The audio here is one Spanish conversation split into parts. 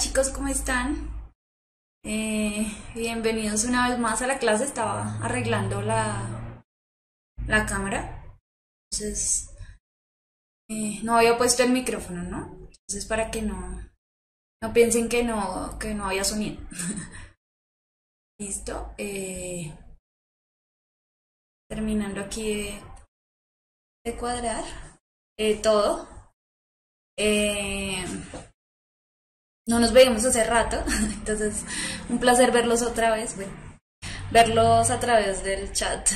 chicos, ¿cómo están? Bienvenidos una vez más a la clase. Estaba arreglando la cámara. Entonces, no había puesto el micrófono, ¿no? Entonces, para que no piensen que no había sonido. Listo. Terminando aquí de cuadrar todo. No nos veíamos hace rato, entonces un placer verlos otra vez, bueno, verlos a través del chat.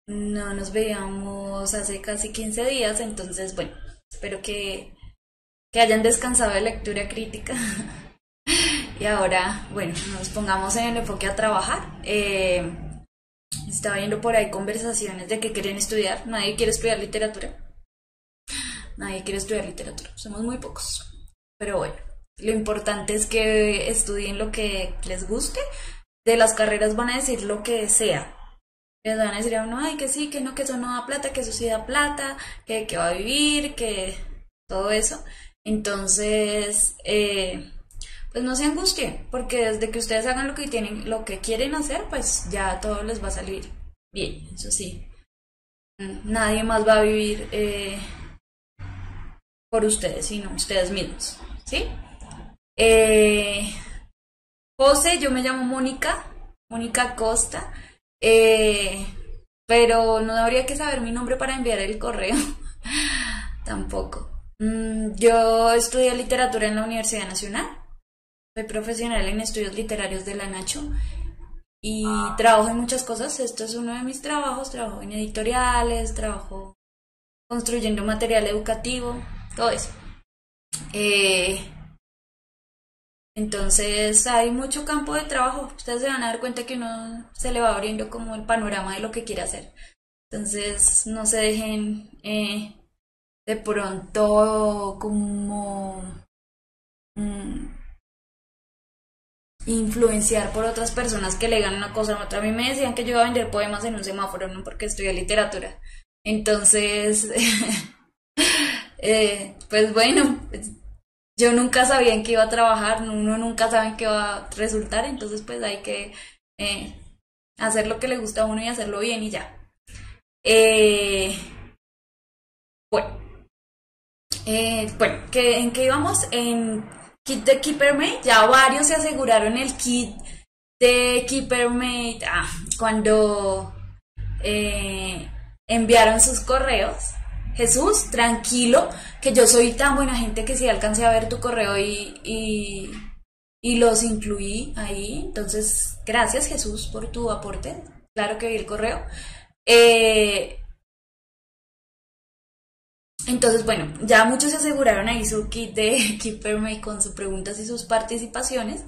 No nos veíamos hace casi 15 días, entonces bueno, espero que hayan descansado de lectura crítica. Y ahora, bueno, nos pongamos en el enfoque a trabajar. Estaba viendo por ahí conversaciones de que quieren estudiar. Nadie quiere estudiar literatura. Nadie quiere estudiar literatura. Somos muy pocos. Pero bueno, lo importante es que estudien lo que les guste. De las carreras van a decir lo que sea. Les van a decir a uno, ay, que sí, que no, que eso no da plata, que eso sí da plata, que va a vivir, que todo eso. Entonces, pues no se angustien, porque desde que ustedes hagan lo que quieren hacer, pues ya todo les va a salir bien, eso sí. Nadie más va a vivir por ustedes, sino ustedes mismos, ¿sí? José, yo me llamo Mónica Costa, eh, pero no habría que saber mi nombre para enviar el correo, tampoco. Yo estudié literatura en la Universidad Nacional, soy profesional en estudios literarios de la Nacho y trabajo en muchas cosas. Esto es uno de mis trabajos, trabajo en editoriales, trabajo construyendo material educativo, todo eso. Entonces hay mucho campo de trabajo. Ustedes se van a dar cuenta que uno se le va abriendo como el panorama de lo que quiere hacer. Entonces no se dejen de pronto como influenciar por otras personas que le digan una cosa a otra. A mí me decían que yo iba a vender poemas en un semáforo, no porque estudié literatura. Entonces, pues bueno, yo nunca sabía en qué iba a trabajar, uno nunca sabe en qué va a resultar, entonces pues hay que hacer lo que le gusta a uno y hacerlo bien y ya. Bueno, bueno, ¿en qué íbamos? En kit de KeeperMate, ya varios se aseguraron el kit de KeeperMate cuando enviaron sus correos. Jesús, tranquilo, que yo soy tan buena gente que si alcancé a ver tu correo y los incluí ahí. Entonces, gracias Jesús por tu aporte. Claro que vi el correo. Entonces, bueno, ya muchos se aseguraron ahí su kit de KeeperMate con sus preguntas y sus participaciones.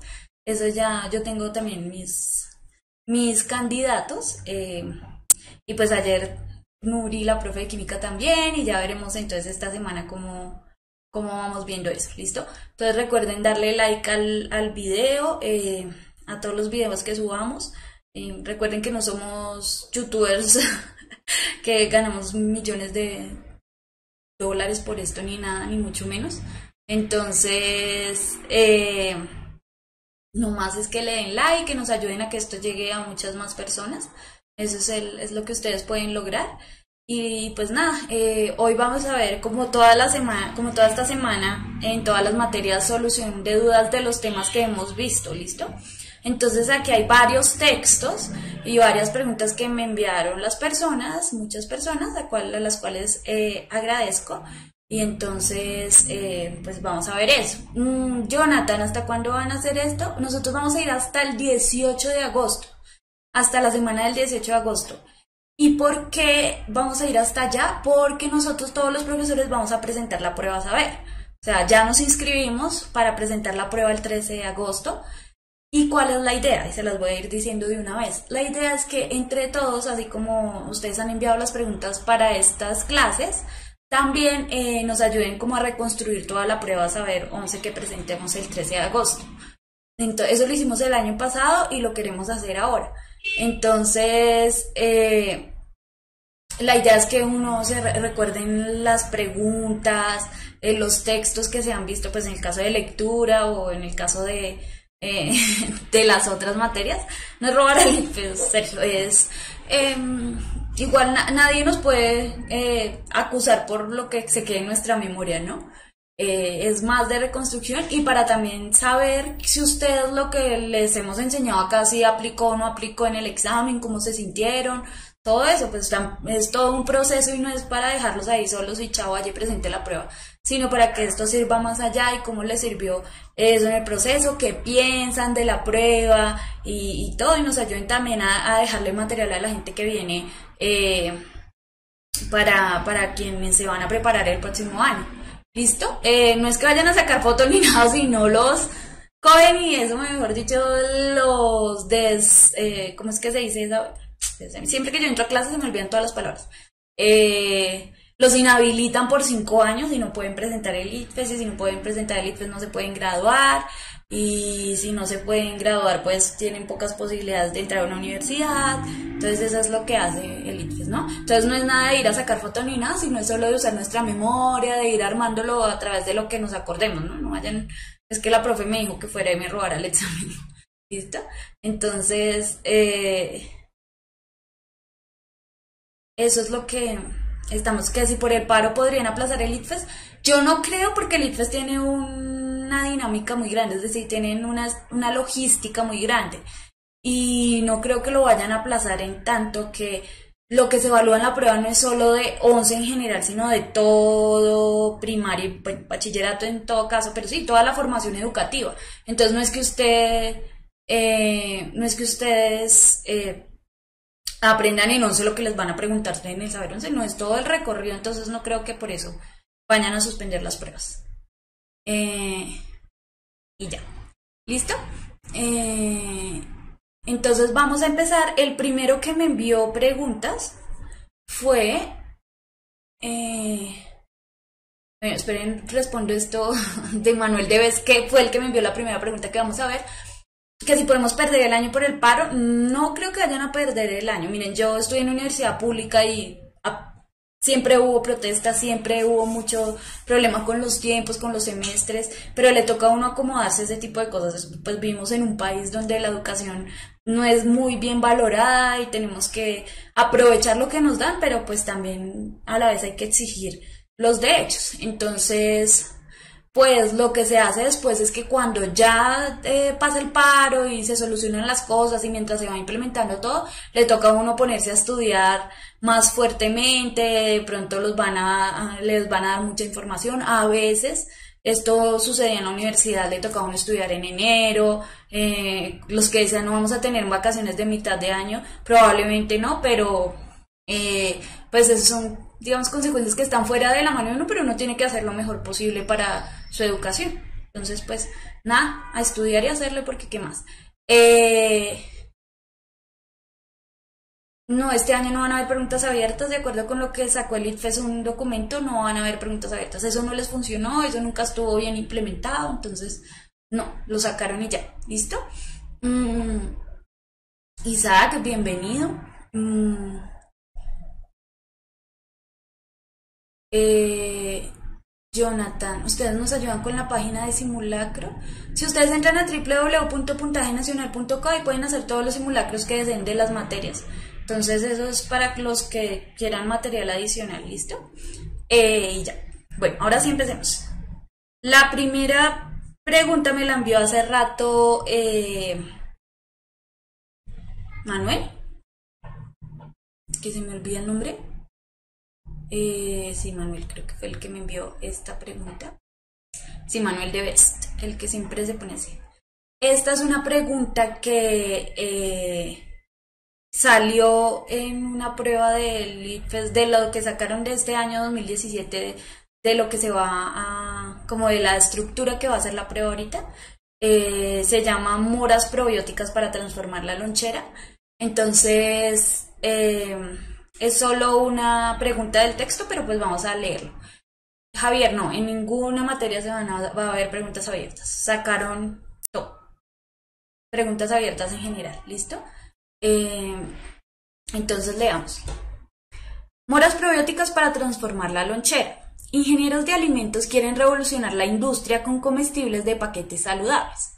Eso ya, yo tengo también mis candidatos. Y pues ayer Nuri, la profe de química también, y ya veremos entonces esta semana cómo vamos viendo eso, ¿listo? Entonces recuerden darle like al video, a todos los videos que subamos. Recuerden que no somos youtubers que ganamos millones de dólares por esto, ni nada, ni mucho menos. Entonces, no más es que le den like, que nos ayuden a que esto llegue a muchas más personas. Eso es lo que ustedes pueden lograr. Y pues nada, hoy vamos a ver como toda esta semana, en todas las materias, solución de dudas de los temas que hemos visto, ¿listo? Entonces aquí hay varios textos y varias preguntas que me enviaron las personas, muchas personas, a las cuales agradezco. Y entonces, pues vamos a ver eso. Jonathan, ¿hasta cuándo van a hacer esto? Nosotros vamos a ir hasta el 18 de agosto. Hasta la semana del 18 de agosto. ¿Y por qué vamos a ir hasta allá? Porque nosotros todos los profesores vamos a presentar la prueba saber. O sea, ya nos inscribimos para presentar la prueba el 13 de agosto. ¿Y cuál es la idea? Y se las voy a ir diciendo de una vez. La idea es que entre todos, así como ustedes han enviado las preguntas para estas clases, también nos ayuden como a reconstruir toda la prueba saber 11 que presentemos el 13 de agosto. Entonces, eso lo hicimos el año pasado y lo queremos hacer ahora. Entonces, La idea es que uno recuerden las preguntas, los textos que se han visto, pues en el caso de lectura o en el caso eh, de las otras materias. No es robar el IFES, Sergio, es... igual nadie nos puede acusar por lo que se quede en nuestra memoria, ¿no? Es más de reconstrucción y para también saber si ustedes lo que les hemos enseñado acá si aplicó o no aplicó en el examen, cómo se sintieron, todo eso, pues es todo un proceso y no es para dejarlos ahí solos y chao, allí presente la prueba, sino para que esto sirva más allá y cómo les sirvió eso en el proceso, qué piensan de la prueba y todo, y nos ayuden también a dejarle material a la gente que viene para quienes se van a preparar el próximo año. ¿Listo? No es que vayan a sacar fotos ni nada, sino los cogen y eso, mejor dicho, ¿cómo es que se dice eso? Siempre que yo entro a clase se me olvidan todas las palabras. Los inhabilitan por 5 años y no pueden presentar el ITFES, y si no pueden presentar el ITFES no se pueden graduar, y si no se pueden graduar pues tienen pocas posibilidades de entrar a una universidad. Entonces eso es lo que hace el ITFES, ¿no? Entonces no es nada de ir a sacar fotos ni nada, sino es solo de usar nuestra memoria, de ir armándolo a través de lo que nos acordemos, ¿no? No vayan, es que la profe me dijo que fuera y me robara el examen. ¿Listo? Entonces eso es lo que estamos, que si por el paro podrían aplazar el ITFES. Yo no creo, porque el ITFES tiene una dinámica muy grande, es decir, tienen una logística muy grande. Y no creo que lo vayan a aplazar en tanto que lo que se evalúa en la prueba no es solo de 11 en general, sino de todo, primaria y bachillerato en todo caso, pero sí, toda la formación educativa. Entonces no es que ustedes aprendan en 11 lo que les van a preguntar en el saber 11, no es todo el recorrido, entonces no creo que por eso vayan a suspender las pruebas. Y ya, ¿listo? Entonces vamos a empezar. El primero que me envió preguntas fue... esperen, respondo esto de Manuel Deves, que fue el que me envió la primera pregunta que vamos a ver. Que si podemos perder el año por el paro, no creo que vayan a perder el año. Miren, yo estoy en universidad pública y siempre hubo protestas, siempre hubo mucho problema con los tiempos, con los semestres, pero le toca a uno acomodarse a ese tipo de cosas. Pues vivimos en un país donde la educación no es muy bien valorada y tenemos que aprovechar lo que nos dan, pero pues también a la vez hay que exigir los derechos. Entonces... pues lo que se hace después es que cuando ya pasa el paro y se solucionan las cosas y mientras se va implementando todo, le toca a uno ponerse a estudiar más fuertemente, de pronto les van a dar mucha información. A veces esto sucedía en la universidad, le toca a uno estudiar en enero, los que decían no vamos a tener vacaciones de mitad de año, probablemente no, pero pues esos son, digamos, consecuencias que están fuera de la mano de uno, pero uno tiene que hacer lo mejor posible para su educación. Entonces, pues, nada, a estudiar y hacerle, porque ¿qué más? No, este año no van a haber preguntas abiertas, de acuerdo con lo que sacó el ITFES, un documento, no van a haber preguntas abiertas. Eso no les funcionó, eso nunca estuvo bien implementado, entonces, no, lo sacaron y ya, ¿listo? Isaac, bienvenido. Jonathan, ustedes nos ayudan con la página de simulacro. Si ustedes entran a www.puntajenacional.co y pueden hacer todos los simulacros que deseen de las materias. Entonces eso es para los que quieran material adicional, ¿listo? Y ya. Bueno, ahora sí empecemos. La primera pregunta me la envió hace rato Manuel, que se me olvida el nombre. Sí, Manuel, creo que fue el que me envió esta pregunta. Sí, Manuel de Best, el que siempre se pone así. Esta es una pregunta que salió en una prueba del ITFES, de lo que sacaron de este año 2017, de lo que se va a, como de la estructura que va a ser la prueba ahorita. Se llama moras probióticas para transformar la lonchera. Entonces, es solo una pregunta del texto, pero pues vamos a leerlo. Javier, no, en ninguna materia va a haber preguntas abiertas. Sacaron todo. Preguntas abiertas en general, ¿listo? Entonces leamos. Moras probióticas para transformar la lonchera. Ingenieros de alimentos quieren revolucionar la industria con comestibles de paquetes saludables.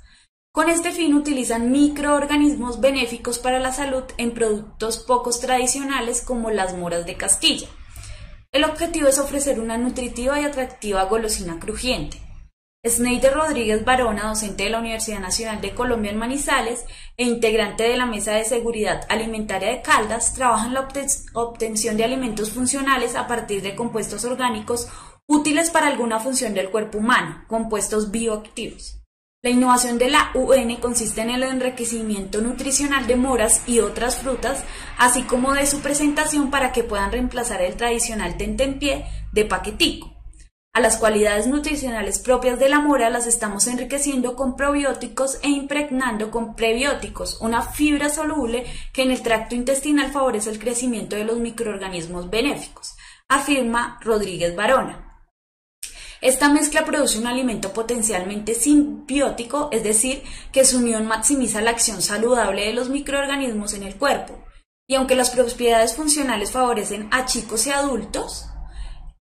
Con este fin utilizan microorganismos benéficos para la salud en productos pocos tradicionales como las moras de Castilla. El objetivo es ofrecer una nutritiva y atractiva golosina crujiente. Sneider Rodríguez Barona, docente de la Universidad Nacional de Colombia en Manizales e integrante de la Mesa de Seguridad Alimentaria de Caldas, trabaja en la obtención de alimentos funcionales a partir de compuestos orgánicos útiles para alguna función del cuerpo humano, compuestos bioactivos. La innovación de la UN consiste en el enriquecimiento nutricional de moras y otras frutas, así como de su presentación para que puedan reemplazar el tradicional tentempié de paquetico. A las cualidades nutricionales propias de la mora las estamos enriqueciendo con probióticos e impregnando con prebióticos, una fibra soluble que en el tracto intestinal favorece el crecimiento de los microorganismos benéficos, afirma Rodríguez Barona. Esta mezcla produce un alimento potencialmente simbiótico, es decir, que su unión maximiza la acción saludable de los microorganismos en el cuerpo. Y aunque las propiedades funcionales favorecen a chicos y adultos,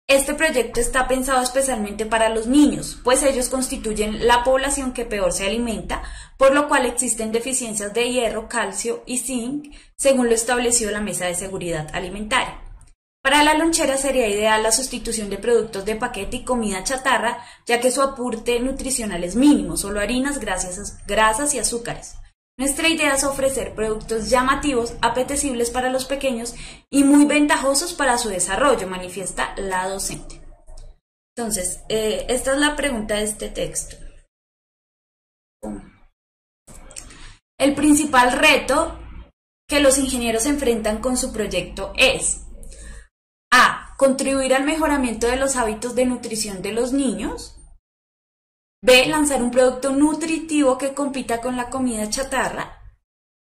este proyecto está pensado especialmente para los niños, pues ellos constituyen la población que peor se alimenta, por lo cual existen deficiencias de hierro, calcio y zinc, según lo establecido la Mesa de Seguridad Alimentaria. Para la lonchera sería ideal la sustitución de productos de paquete y comida chatarra, ya que su aporte nutricional es mínimo, solo harinas, grasas y azúcares. Nuestra idea es ofrecer productos llamativos, apetecibles para los pequeños y muy ventajosos para su desarrollo, manifiesta la docente. Entonces, esta es la pregunta de este texto. El principal reto que los ingenieros enfrentan con su proyecto es: A. Contribuir al mejoramiento de los hábitos de nutrición de los niños. B. Lanzar un producto nutritivo que compita con la comida chatarra.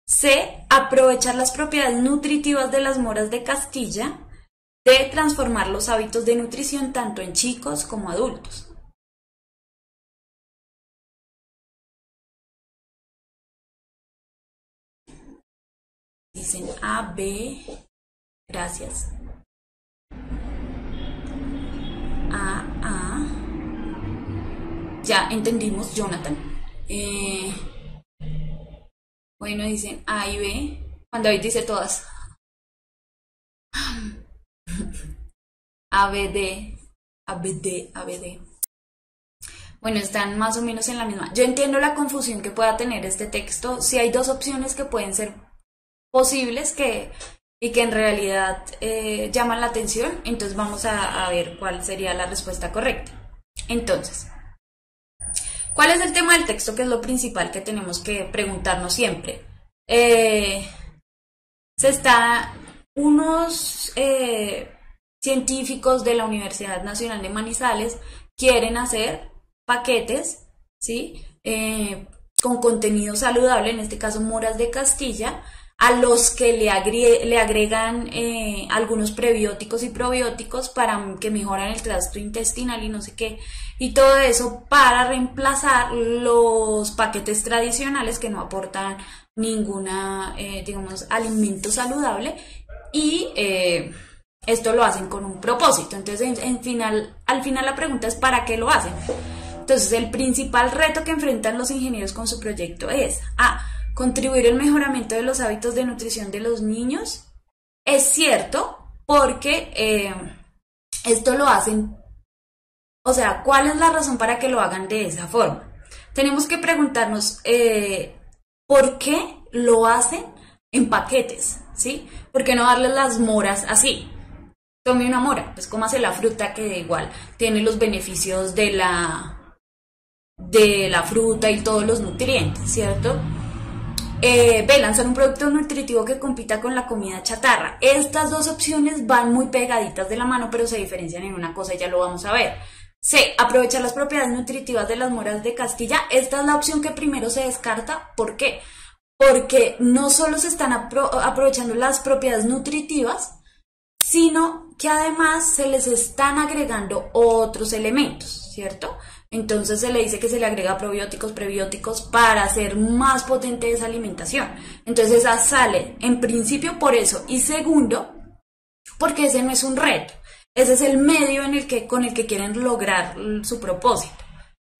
C. Aprovechar las propiedades nutritivas de las moras de Castilla. D. Transformar los hábitos de nutrición tanto en chicos como adultos. Dicen A, B. Gracias. A. Ya entendimos, Jonathan. Bueno, dicen A y B. Juan David dice todas. A, B, D. A, B, D, A, B, D. Bueno, están más o menos en la misma. Yo entiendo la confusión que pueda tener este texto. Si hay dos opciones que pueden ser posibles y que en realidad llaman la atención, entonces vamos a ver cuál sería la respuesta correcta. Entonces, ¿cuál es el tema del texto? Que es lo principal que tenemos que preguntarnos siempre. Unos científicos de la Universidad Nacional de Manizales quieren hacer paquetes, ¿sí? Con contenido saludable, en este caso moras de Castilla, a los que le agregan algunos prebióticos y probióticos para que mejoran el tracto intestinal y no sé qué, y todo eso para reemplazar los paquetes tradicionales que no aportan ninguna, digamos, alimento saludable, y esto lo hacen con un propósito. Entonces, al final la pregunta es ¿para qué lo hacen? Entonces, el principal reto que enfrentan los ingenieros con su proyecto es A. Contribuir al mejoramiento de los hábitos de nutrición de los niños. Es cierto, porque esto lo hacen, o sea, ¿cuál es la razón para que lo hagan de esa forma? Tenemos que preguntarnos ¿por qué lo hacen en paquetes? ¿Sí? ¿Por qué no darles las moras así? Tome una mora, pues cómase la fruta, que igual tiene los beneficios de la fruta y todos los nutrientes, ¿cierto? B. Lanzar un producto nutritivo que compita con la comida chatarra. Estas dos opciones van muy pegaditas de la mano, pero se diferencian en una cosa y ya lo vamos a ver. C. Aprovechar las propiedades nutritivas de las moras de Castilla. Esta es la opción que primero se descarta. ¿Por qué? Porque no solo se están aprovechando las propiedades nutritivas, sino que además se les están agregando otros elementos, ¿cierto? Entonces se le dice que se le agrega probióticos, prebióticos para hacer más potente esa alimentación. Entonces esa sale en principio por eso, y segundo, porque ese no es un reto, ese es el medio con el que quieren lograr su propósito,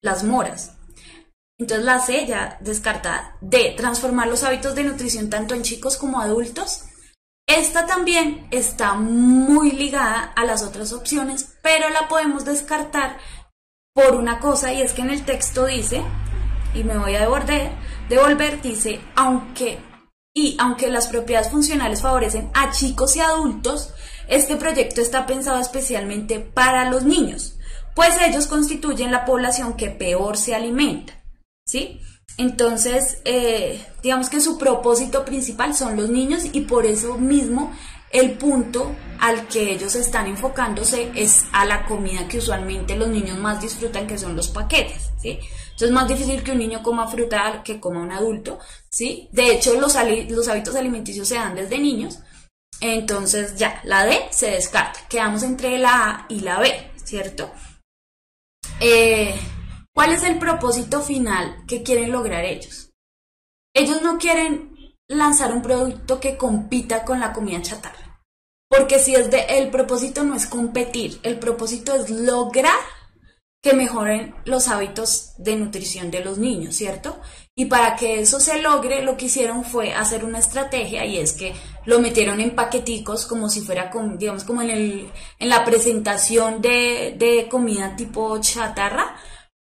las moras. Entonces la C ya descartada. D, transformar los hábitos de nutrición tanto en chicos como adultos. Esta también está muy ligada a las otras opciones, pero la podemos descartar por una cosa, y es que en el texto dice, y me voy a devolver, dice, aunque las propiedades funcionales favorecen a chicos y adultos, este proyecto está pensado especialmente para los niños, pues ellos constituyen la población que peor se alimenta, ¿sí? Entonces, digamos que su propósito principal son los niños, y por eso mismo el punto al que ellos están enfocándose es a la comida que usualmente los niños más disfrutan, que son los paquetes, ¿sí? Entonces es más difícil que un niño coma fruta que coma un adulto, ¿sí? De hecho, los hábitos alimenticios se dan desde niños. Entonces ya, la D se descarta. Quedamos entre la A y la B, ¿cierto? ¿Cuál es el propósito final que quieren lograr ellos? Ellos no quieren lanzar un producto que compita con la comida chatarra, porque si el propósito no es competir, el propósito es lograr que mejoren los hábitos de nutrición de los niños, ¿cierto? Y para que eso se logre, lo que hicieron fue hacer una estrategia, y es que lo metieron en paqueticos como si fuera, digamos, como en la presentación de comida tipo chatarra,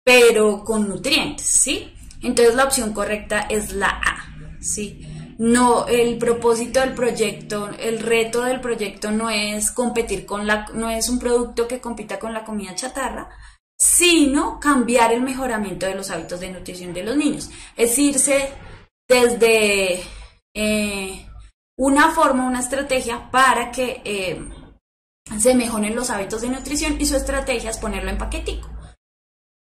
pero con nutrientes, ¿sí? Entonces la opción correcta es la A, ¿sí? No, el propósito del proyecto, el reto del proyecto no es competir no es un producto que compita con la comida chatarra, sino cambiar el mejoramiento de los hábitos de nutrición de los niños. Es irse desde una forma, una estrategia para que se mejoren los hábitos de nutrición, y su estrategia es ponerlo en paquetico.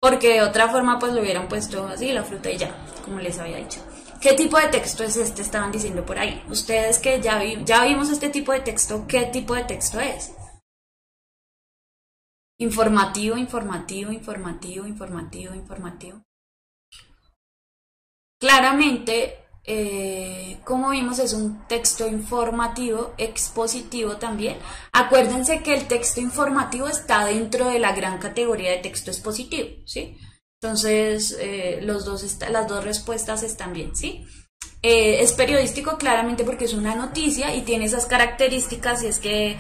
Porque de otra forma pues lo hubieran puesto así, la fruta y ya, como les había dicho. ¿Qué tipo de texto es este? Estaban diciendo por ahí. Ustedes que ya vimos este tipo de texto, ¿qué tipo de texto es? Informativo, informativo, informativo, informativo, informativo. Claramente, como vimos, es un texto informativo, expositivo también. Acuérdense que el texto informativo está dentro de la gran categoría de texto expositivo, ¿sí? Entonces, las dos respuestas están bien, ¿sí? Es periodístico claramente porque es una noticia y tiene esas características, y es que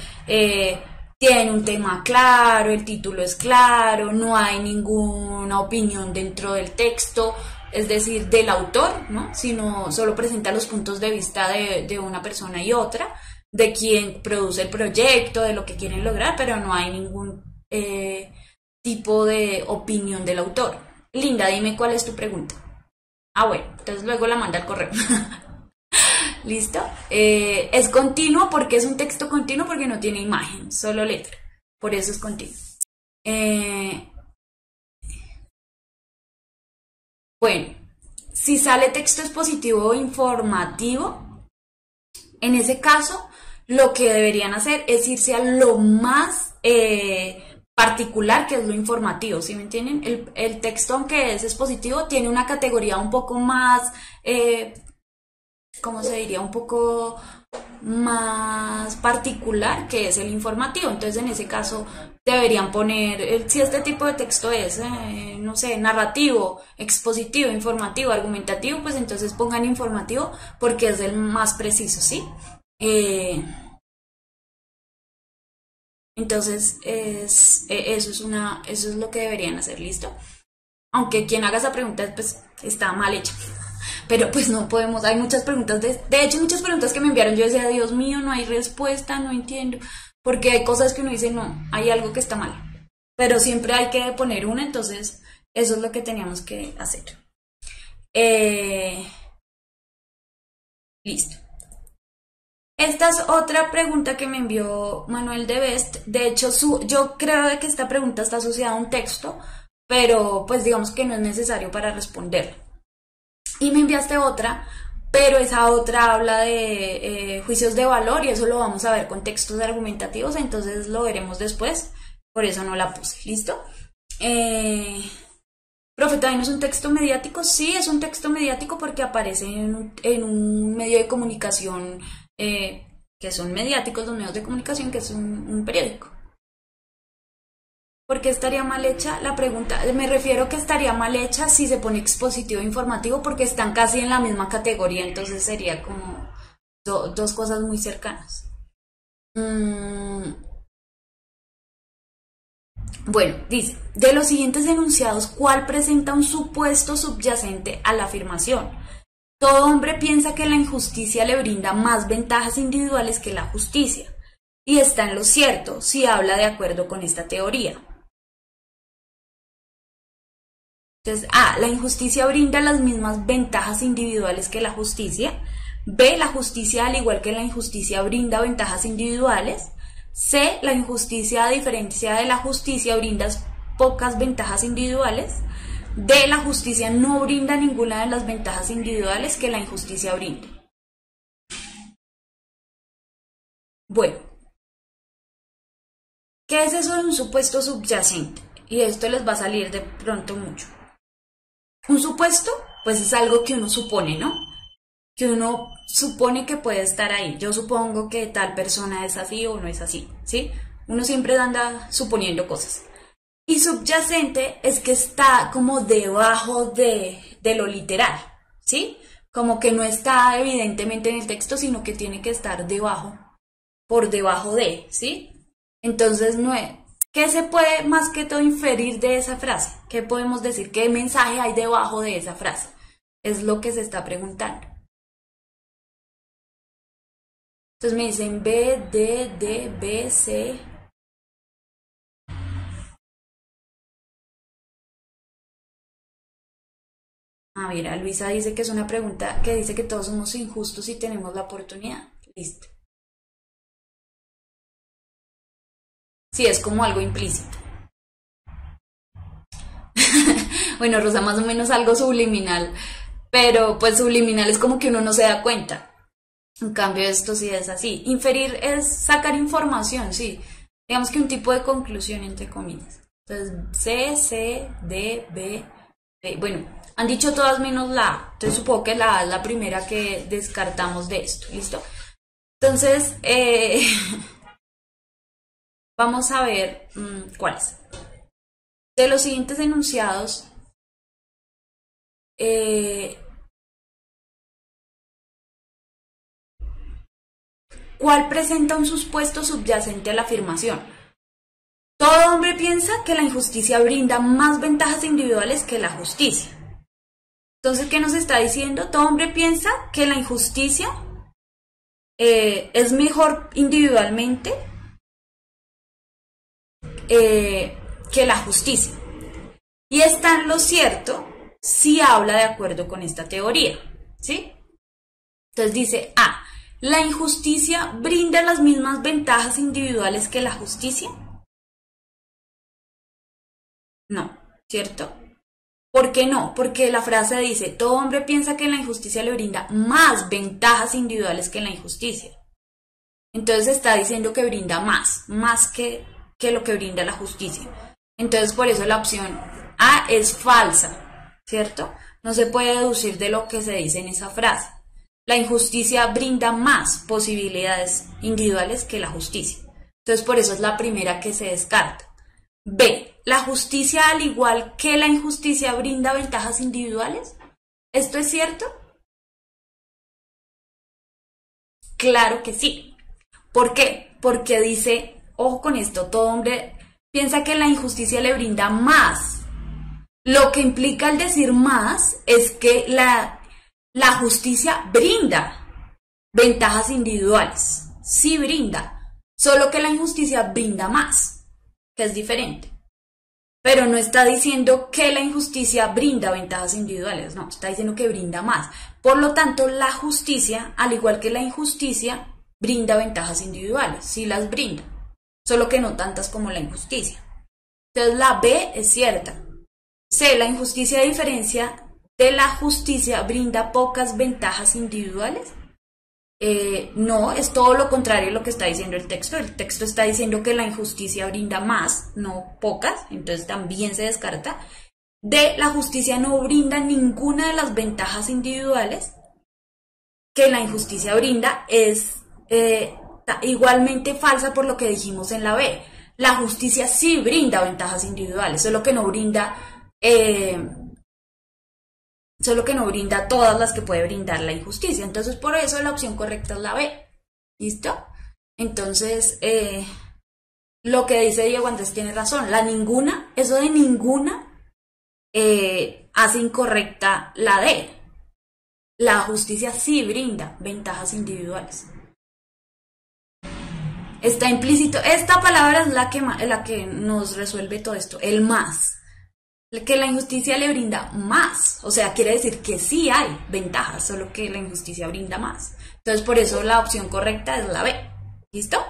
tiene un tema claro, el título es claro, no hay ninguna opinión dentro del texto, es decir, del autor, ¿no? Sino solo presenta los puntos de vista de una persona y otra, de quien produce el proyecto, de lo que quieren lograr, pero no hay ningún tipo de opinión del autor. Linda, dime cuál es tu pregunta. Ah, bueno, entonces luego la manda al correo. ¿Listo? Es continuo porque es un texto continuo, porque no tiene imagen, solo letra. Por eso es continuo. Bueno, si sale texto expositivo o informativo, en ese caso, lo que deberían hacer es irse a lo más particular, que es lo informativo, ¿sí me entienden? El texto, aunque es expositivo, tiene una categoría un poco más, ¿cómo se diría? Un poco más particular, que es el informativo. Entonces, en ese caso, deberían poner, si este tipo de texto es, no sé, narrativo, expositivo, informativo, argumentativo, pues entonces pongan informativo porque es el más preciso, ¿sí? Entonces, eso es lo que deberían hacer, ¿listo? Aunque quien haga esa pregunta, pues, está mal hecha. Pero pues no podemos, hay muchas preguntas, de hecho muchas preguntas que me enviaron, yo decía, Dios mío, no hay respuesta, no entiendo, porque hay cosas que uno dice, no, hay algo que está mal, pero siempre hay que poner una, entonces eso es lo que teníamos que hacer. Listo. Esta es otra pregunta que me envió Manuel de Best. De hecho, yo creo que esta pregunta está asociada a un texto, pero pues digamos que no es necesario para responderla. Y me enviaste otra, pero esa otra habla de juicios de valor, y eso lo vamos a ver con textos argumentativos, entonces lo veremos después, por eso no la puse. ¿Listo? Profe, ¿también es un texto mediático? Sí, es un texto mediático porque aparece en un medio de comunicación que son mediáticos, los medios de comunicación, que es un periódico. ¿Por qué estaría mal hecha? La pregunta, me refiero que estaría mal hecha si se pone expositivo e informativo, porque están casi en la misma categoría, entonces sería como dos cosas muy cercanas. Bueno, dice, de los siguientes enunciados, ¿cuál presenta un supuesto subyacente a la afirmación? Todo hombre piensa que la injusticia le brinda más ventajas individuales que la justicia, y está en lo cierto si habla de acuerdo con esta teoría. Entonces, A, la injusticia brinda las mismas ventajas individuales que la justicia. B, la justicia, al igual que la injusticia, brinda ventajas individuales. C, la injusticia, a diferencia de la justicia, brinda pocas ventajas individuales. D, la justicia no brinda ninguna de las ventajas individuales que la injusticia brinda. Bueno, ¿qué es eso de un supuesto subyacente? Y esto les va a salir de pronto mucho. Un supuesto, pues es algo que uno supone, ¿no? Que uno supone que puede estar ahí. Yo supongo que tal persona es así o no es así, ¿sí? Uno siempre anda suponiendo cosas. Y subyacente es que está como debajo de lo literal, ¿sí? Como que no está evidentemente en el texto, sino que tiene que estar debajo, por debajo de, ¿sí? Entonces, no es... ¿Qué se puede más que todo inferir de esa frase? ¿Qué podemos decir? ¿Qué mensaje hay debajo de esa frase? Es lo que se está preguntando. Entonces me dicen B, D, D, B, C. Ah, mira, Luisa dice que es una pregunta que dice que todos somos injustos y tenemos la oportunidad. Listo. Sí, es como algo implícito. Bueno, Rosa, más o menos algo subliminal, pero pues subliminal es como que uno no se da cuenta. En cambio, esto sí es así. Inferir es sacar información, sí. Digamos que un tipo de conclusión, entre comillas. Entonces, C, C, D, B, B. Bueno, han dicho todas menos la A. Entonces, supongo que la A es la primera que descartamos de esto. ¿Listo? Entonces, vamos a ver cuáles. De los siguientes enunciados, ¿cuál presenta un supuesto subyacente a la afirmación? Todo hombre piensa que la injusticia brinda más ventajas individuales que la justicia. Entonces, ¿qué nos está diciendo? Todo hombre piensa que la injusticia es mejor individualmente que la justicia. Y está en lo cierto si habla de acuerdo con esta teoría, ¿sí? Entonces dice A, ¿la injusticia brinda las mismas ventajas individuales que la justicia? No, ¿cierto? ¿Por qué no? Porque la frase dice, todo hombre piensa que la injusticia le brinda más ventajas individuales que la injusticia. Entonces está diciendo que brinda más que lo que brinda la justicia. Entonces por eso la opción A es falsa, ¿cierto? No se puede deducir de lo que se dice en esa frase. La injusticia brinda más posibilidades individuales que la justicia. Entonces por eso es la primera que se descarta. B, ¿la justicia al igual que la injusticia brinda ventajas individuales? ¿Esto es cierto? Claro que sí. ¿Por qué? Porque dice, ojo con esto, todo hombre piensa que la injusticia le brinda más. Lo que implica el decir más es que la justicia brinda ventajas individuales. Sí brinda, solo que la injusticia brinda más, que es diferente. Pero no está diciendo que la injusticia brinda ventajas individuales, no, está diciendo que brinda más. Por lo tanto, la justicia, al igual que la injusticia, brinda ventajas individuales, sí las brinda, solo que no tantas como la injusticia. Entonces la B es cierta. C, la injusticia a diferencia de la justicia brinda pocas ventajas individuales. No, es todo lo contrario a lo que está diciendo el texto. El texto está diciendo que la injusticia brinda más, no pocas, entonces también se descarta. D, la justicia no brinda ninguna de las ventajas individuales que la injusticia brinda, es igualmente falsa por lo que dijimos en la B. La justicia sí brinda ventajas individuales, solo que no brinda todas las que puede brindar la injusticia. Entonces, por eso la opción correcta es la B. ¿Listo? Entonces, lo que dice Diego Andrés tiene razón. Eso de ninguna, hace incorrecta la D. La justicia sí brinda ventajas individuales. Está implícito. Esta palabra es la que nos resuelve todo esto. El más. Que la injusticia le brinda más. O sea, quiere decir que sí hay ventajas, solo que la injusticia brinda más. Entonces, por eso la opción correcta es la B. ¿Listo?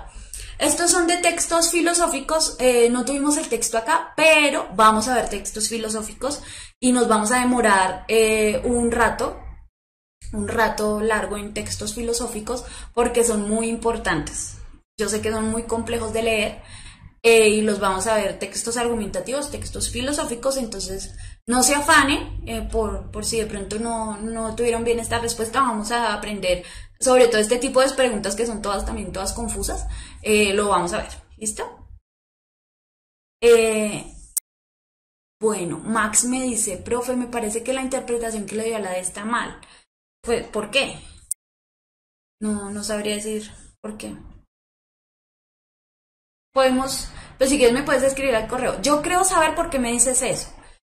Estos son de textos filosóficos, no tuvimos el texto acá, pero vamos a ver textos filosóficos y nos vamos a demorar un rato largo en textos filosóficos porque son muy importantes. Yo sé que son muy complejos de leer y los vamos a ver textos argumentativos, textos filosóficos, entonces no se afane por si de pronto no tuvieron bien esta respuesta, vamos a aprender sobre todo este tipo de preguntas que son también todas confusas, lo vamos a ver, ¿listo? Bueno, Max me dice, profe, me parece que la interpretación que le dio a la D está mal. Pues, ¿por qué? No sabría decir por qué. Pues si quieres me puedes escribir al correo. Yo creo saber por qué me dices eso.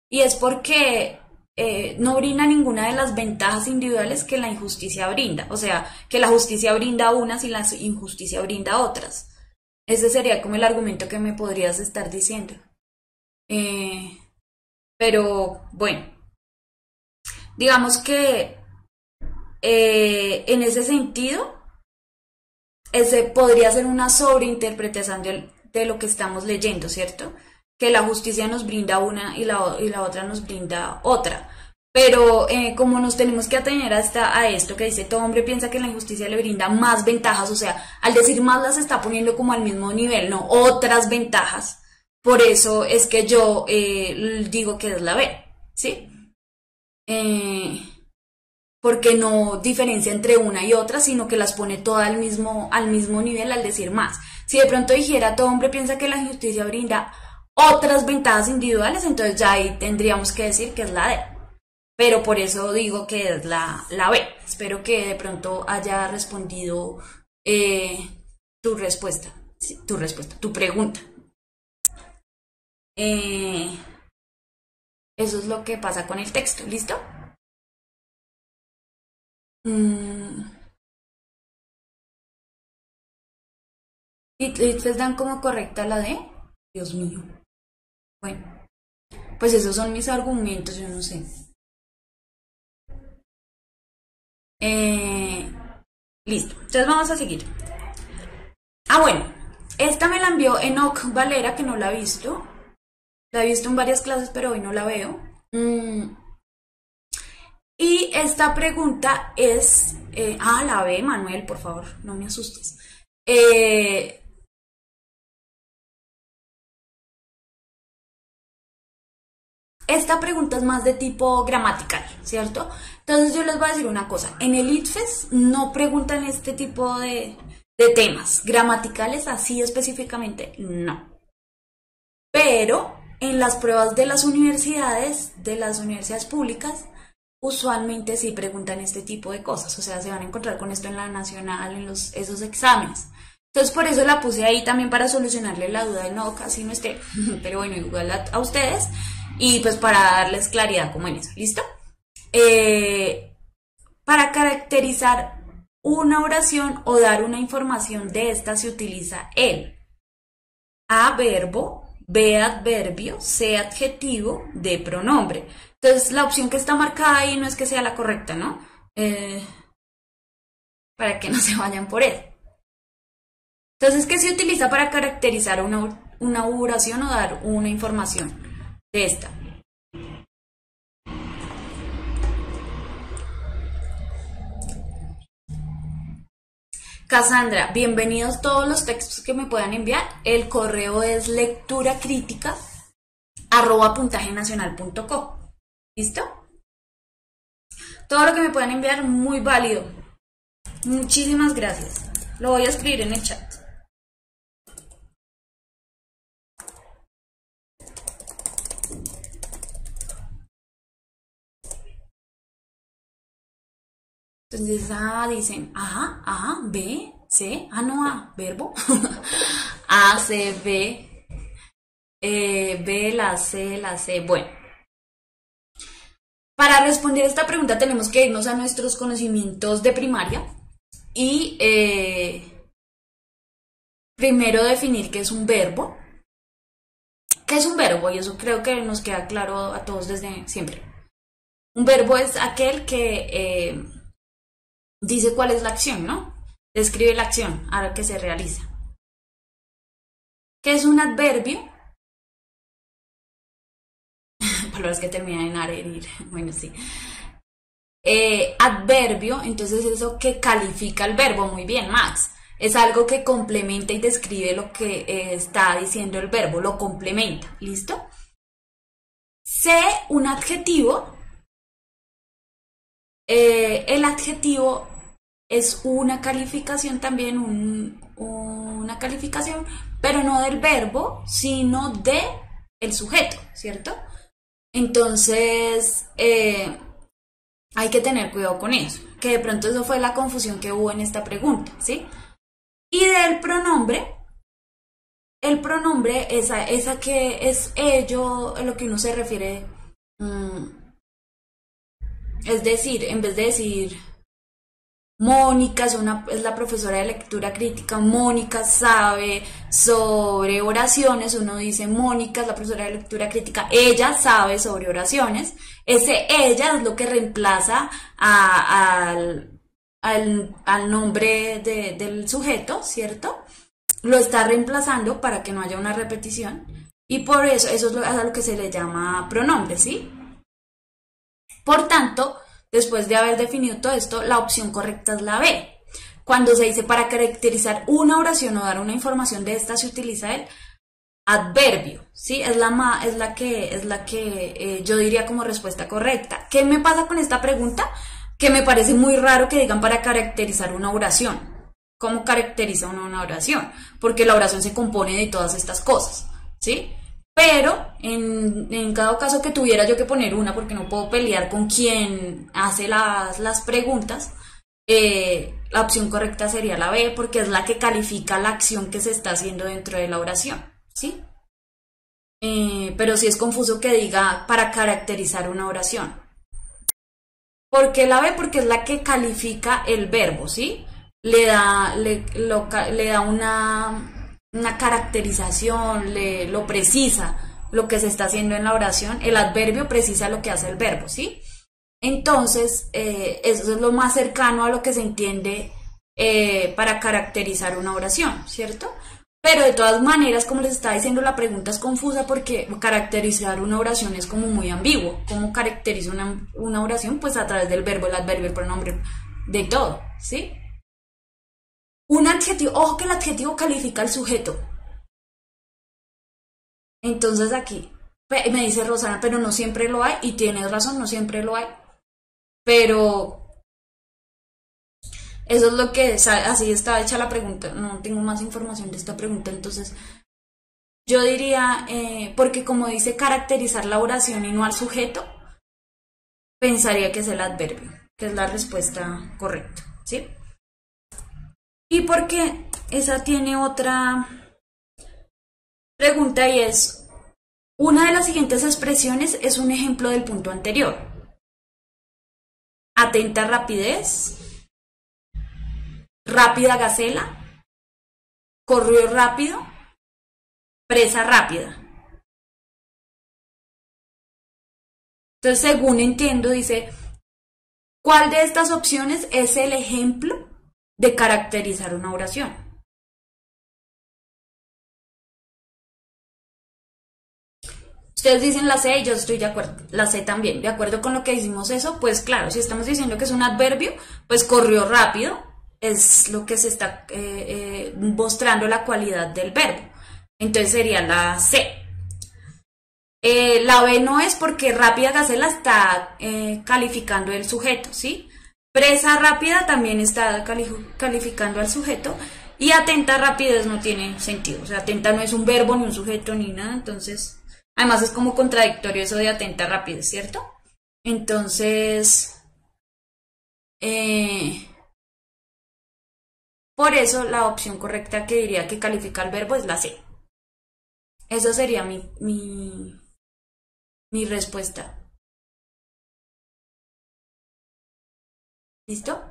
Y es porque no brinda ninguna de las ventajas individuales que la injusticia brinda. O sea, que la justicia brinda unas y la injusticia brinda otras. Ese sería como el argumento que me podrías estar diciendo. Pero bueno, digamos que en ese sentido, ese podría ser una sobreinterpretación de lo que estamos leyendo, ¿cierto? Que la justicia nos brinda una y la otra nos brinda otra. Pero como nos tenemos que atener a esto que dice, todo hombre piensa que la injusticia le brinda más ventajas, o sea, al decir más las está poniendo como al mismo nivel, no otras ventajas. Por eso es que yo digo que es la B, ¿sí? Porque no diferencia entre una y otra, sino que las pone todas al mismo nivel al decir más. Si de pronto dijera, todo hombre piensa que la injusticia brinda otras ventajas individuales, entonces ya ahí tendríamos que decir que es la D. Pero por eso digo que es la B. Espero que de pronto haya respondido tu respuesta. Sí, tu pregunta. Eso es lo que pasa con el texto, ¿listo? ¿Y les dan como correcta la D? Dios mío. Bueno, pues esos son mis argumentos, yo no sé. Listo, entonces vamos a seguir. Bueno, esta me la envió Enoch Valera, que no la he visto. La he visto en varias clases, pero hoy no la veo. Y esta pregunta es... la B, Manuel, por favor, no me asustes. Esta pregunta es más de tipo gramatical, ¿cierto? Entonces yo les voy a decir una cosa. En el ITFES no preguntan este tipo de temas. Gramaticales así específicamente, no. Pero en las pruebas de las universidades públicas, usualmente sí preguntan este tipo de cosas. O sea, se van a encontrar con esto en la nacional, en esos exámenes. Entonces por eso la puse ahí también para solucionarle la duda de no, casi no esté. Pero bueno, igual a ustedes. Y pues para darles claridad como en eso, ¿listo? Para caracterizar una oración o dar una información de esta se utiliza el A, verbo, B, adverbio, C, adjetivo, D, pronombre. Entonces la opción que está marcada ahí no es que sea la correcta, ¿no? Para que no se vayan por él. Entonces, ¿qué se utiliza para caracterizar una oración o dar una información de esta? Cassandra, bienvenidos todos los textos que me puedan enviar. El correo es lecturacritica@puntajenacional.co. ¿Listo? Todo lo que me puedan enviar, muy válido. Muchísimas gracias. Lo voy a escribir en el chat. Entonces, dicen, B, C, no, verbo. A, C, B, B, la C. Bueno, para responder esta pregunta tenemos que irnos a nuestros conocimientos de primaria y primero definir qué es un verbo. ¿Qué es un verbo? Y eso creo que nos queda claro a todos desde siempre. Un verbo es aquel que dice cuál es la acción, ¿no? Describe la acción a la que se realiza. ¿Qué es un adverbio? Palabras que terminan en arerir. Bueno, sí. Adverbio, entonces eso que califica el verbo. Muy bien, Max. Es algo que complementa y describe lo que está diciendo el verbo. Lo complementa. ¿Listo? C, un adjetivo. El adjetivo es una calificación también, una calificación, pero no del verbo, sino de el sujeto, ¿cierto? Entonces, hay que tener cuidado con eso, que de pronto eso fue la confusión que hubo en esta pregunta, ¿sí? Y del pronombre, el pronombre es a que es ello, a lo que uno se refiere, es decir, en vez de decir Mónica es la profesora de lectura crítica, Mónica sabe sobre oraciones, uno dice Mónica es la profesora de lectura crítica, ella sabe sobre oraciones, ese ella es lo que reemplaza al nombre del sujeto, ¿cierto? Lo está reemplazando para que no haya una repetición y por eso es a lo que se le llama pronombre, ¿sí? Por tanto, después de haber definido todo esto, la opción correcta es la B. Cuando se dice para caracterizar una oración o dar una información de esta, se utiliza el adverbio, ¿sí? Es la que yo diría como respuesta correcta. ¿Qué me pasa con esta pregunta? Que me parece muy raro que digan para caracterizar una oración. ¿Cómo caracteriza uno una oración? Porque la oración se compone de todas estas cosas, ¿sí? Pero en cada caso que tuviera yo que poner una, porque no puedo pelear con quien hace las preguntas, la opción correcta sería la B, porque es la que califica la acción que se está haciendo dentro de la oración, ¿sí? Pero sí es confuso que diga para caracterizar una oración. ¿Por qué la B? Porque es la que califica el verbo, ¿sí? Le da una caracterización, lo precisa lo que se está haciendo en la oración. El adverbio precisa lo que hace el verbo, ¿sí? Entonces, eso es lo más cercano a lo que se entiende para caracterizar una oración, ¿cierto? Pero de todas maneras, como les estaba diciendo, la pregunta es confusa porque caracterizar una oración es como muy ambiguo. ¿Cómo caracteriza una oración? Pues a través del verbo, el adverbio, el pronombre, de todo, ¿sí? Un adjetivo, ojo que el adjetivo califica al sujeto. Entonces aquí me dice Rosana, pero no siempre lo hay, y tienes razón, no siempre lo hay. Pero eso es lo que, así está hecha la pregunta, no tengo más información de esta pregunta, entonces yo diría, porque como dice caracterizar la oración y no al sujeto, pensaría que es el adverbio, que es la respuesta correcta, ¿sí? Y porque esa tiene otra pregunta y es, una de las siguientes expresiones es un ejemplo del punto anterior. Atenta rapidez, rápida gacela, corrió rápido, presa rápida. Entonces, según entiendo, dice, ¿cuál de estas opciones es el ejemplo de caracterizar una oración? Ustedes dicen la C y yo estoy de acuerdo, la C también, de acuerdo con lo que decimos eso, pues claro, si estamos diciendo que es un adverbio, pues corrió rápido, es lo que se está mostrando la cualidad del verbo, entonces sería la C. La B no es porque rápida gacela está calificando el sujeto, ¿sí? Presa rápida también está calificando al sujeto y atenta rapidez no tiene sentido. O sea, atenta no es un verbo, ni un sujeto, ni nada. Entonces, además es como contradictorio eso de atenta rapidez, ¿cierto? Entonces, por eso la opción correcta que diría que califica el verbo es la C. Esa sería mi respuesta. ¿Listo?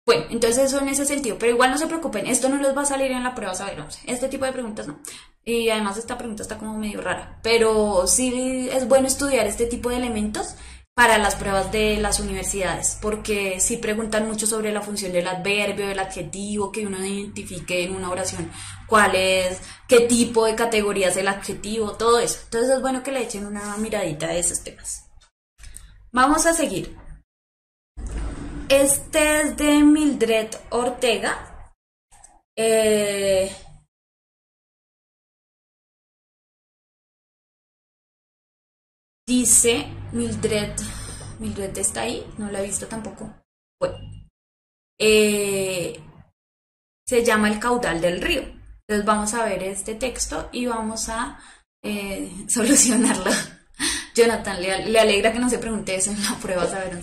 Bueno, entonces eso en ese sentido, pero igual no se preocupen, esto no les va a salir en la prueba saber 11, este tipo de preguntas no. Y además esta pregunta está como medio rara, pero sí es bueno estudiar este tipo de elementos para las pruebas de las universidades, porque sí preguntan mucho sobre la función del adverbio, del adjetivo, que uno identifique en una oración cuál es, qué tipo de categoría es el adjetivo, todo eso. Entonces es bueno que le echen una miradita a esos temas. Vamos a seguir. Este es de Mildred Ortega. Dice Mildred está ahí, no la he visto tampoco. Bueno, se llama El caudal del río. Entonces vamos a ver este texto y vamos a solucionarlo. Jonathan, le alegra que no se pregunte eso en la prueba, saber.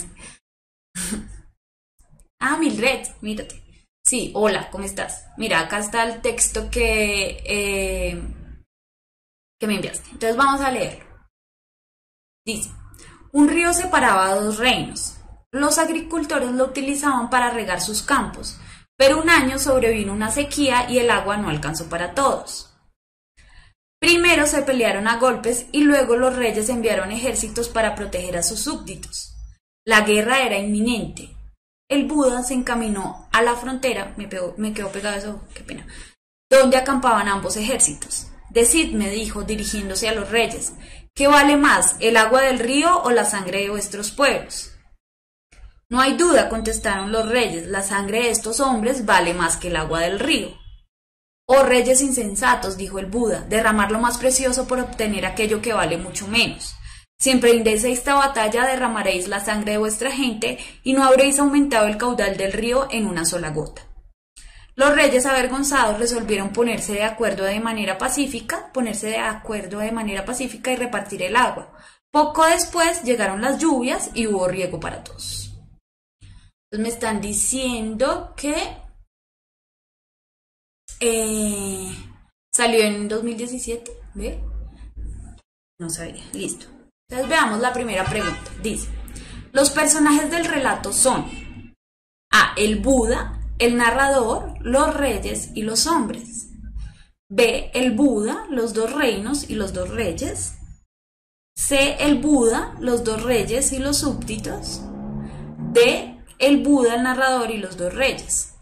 Ah, Mildred, mírate. Sí, hola, ¿cómo estás? Mira, acá está el texto que me enviaste. Entonces vamos a leerlo. Dice, un río separaba a dos reinos. Los agricultores lo utilizaban para regar sus campos, pero un año sobrevino una sequía y el agua no alcanzó para todos. Primero se pelearon a golpes y luego los reyes enviaron ejércitos para proteger a sus súbditos. La guerra era inminente. El Buda se encaminó a la frontera, me quedó pegado eso, qué pena, donde acampaban ambos ejércitos. Decidme, dijo, dirigiéndose a los reyes, ¿qué vale más, el agua del río o la sangre de vuestros pueblos? No hay duda, contestaron los reyes, la sangre de estos hombres vale más que el agua del río. Oh reyes insensatos, dijo el Buda, derramar lo más precioso por obtener aquello que vale mucho menos. Si emprendéis esta batalla, derramaréis la sangre de vuestra gente y no habréis aumentado el caudal del río en una sola gota. Los reyes avergonzados resolvieron ponerse de acuerdo de manera pacífica y repartir el agua. Poco después llegaron las lluvias y hubo riego para todos. Entonces me están diciendo que salió en 2017, ¿ve? No sabía, listo. Entonces veamos la primera pregunta. Dice, los personajes del relato son A, el Buda, el narrador, los reyes y los hombres. B, el Buda, los dos reinos y los dos reyes. C, el Buda, los dos reyes y los súbditos. D, el Buda, el narrador y los dos reyes.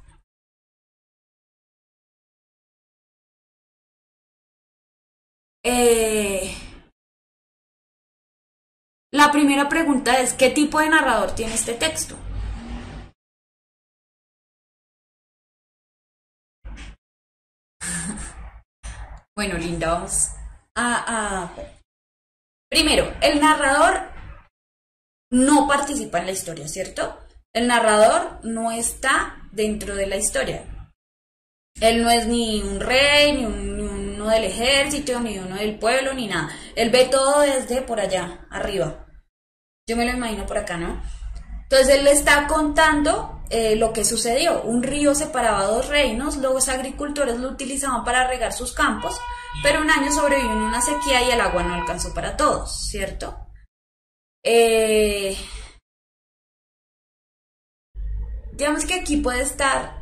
La primera pregunta es, ¿qué tipo de narrador tiene este texto? Bueno, linda, vamos Primero, el narrador no participa en la historia, ¿cierto? El narrador no está dentro de la historia. Él no es ni un rey, ni uno del ejército, ni uno del pueblo, ni nada. Él ve todo desde por allá, arriba. Yo me lo imagino por acá, ¿no? Entonces él le está contando lo que sucedió. Un río separaba dos reinos, los agricultores lo utilizaban para regar sus campos, pero un año sobrevino una sequía y el agua no alcanzó para todos, ¿cierto? Digamos que aquí puede estar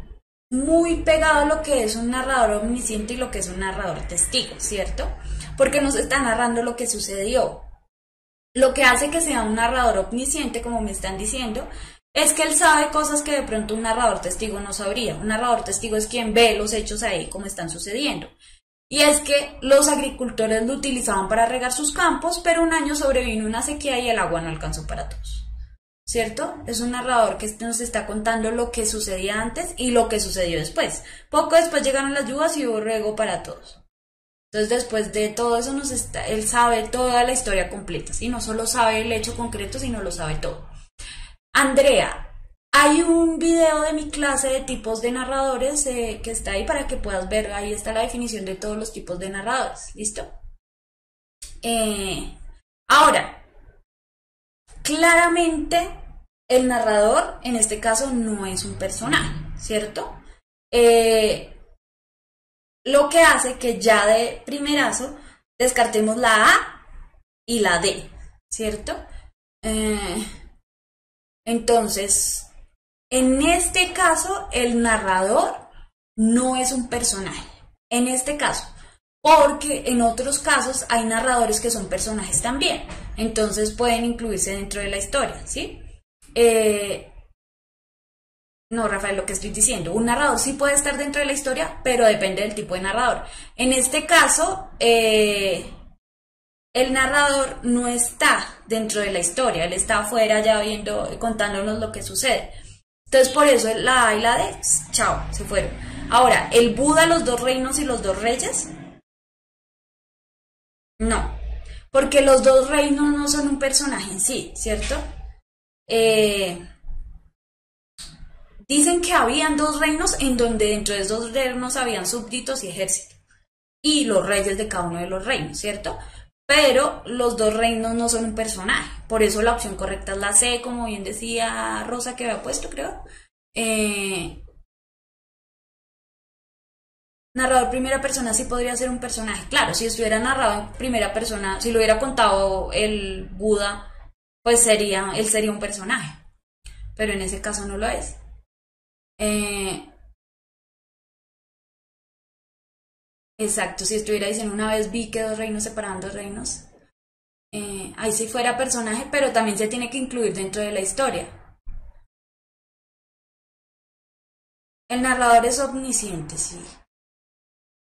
muy pegado a lo que es un narrador omnisciente y lo que es un narrador testigo, ¿cierto? Porque nos está narrando lo que sucedió. Lo que hace que sea un narrador omnisciente, como me están diciendo, es que él sabe cosas que de pronto un narrador testigo no sabría. Un narrador testigo es quien ve los hechos ahí como están sucediendo. Y es que los agricultores lo utilizaban para regar sus campos, pero un año sobrevino una sequía y el agua no alcanzó para todos. ¿Cierto? Es un narrador que nos está contando lo que sucedía antes y lo que sucedió después. Poco después llegaron las lluvias y hubo riego para todos. Entonces después de todo eso él sabe toda la historia completa, ¿sí? No solo sabe el hecho concreto, sino lo sabe todo. Andrea, hay un video de mi clase de tipos de narradores que está ahí para que puedas ver, ahí está la definición de todos los tipos de narradores, ¿listo? Ahora, claramente el narrador en este caso no es un personaje, ¿cierto? Lo que hace que ya de primerazo descartemos la A y la D, ¿cierto? Entonces, en este caso, el narrador no es un personaje. En este caso, porque en otros casos hay narradores que son personajes también. Entonces pueden incluirse dentro de la historia, ¿sí? No, Rafael, lo que estoy diciendo, un narrador sí puede estar dentro de la historia, pero depende del tipo de narrador. En este caso, el narrador no está dentro de la historia, él está afuera ya viendo, contándonos lo que sucede. Entonces, por eso la A y la D, chao, se fueron. Ahora, ¿el Buda, los dos reinos y los dos reyes? No, porque los dos reinos no son un personaje en sí, ¿cierto? Dicen que habían dos reinos en donde dentro de esos reinos habían súbditos y ejército. Y los reyes de cada uno de los reinos, ¿cierto? Pero los dos reinos no son un personaje. Por eso la opción correcta es la C, como bien decía Rosa que había puesto, creo. Narrador primera persona sí podría ser un personaje. Claro, si estuviera narrado en primera persona, si lo hubiera contado el Buda, pues él sería un personaje. Pero en ese caso no lo es. Exacto, si estuviera diciendo una vez vi que dos reinos separaban dos reinos, ahí sí fuera personaje, pero también se tiene que incluir dentro de la historia. El narrador es omnisciente, sí.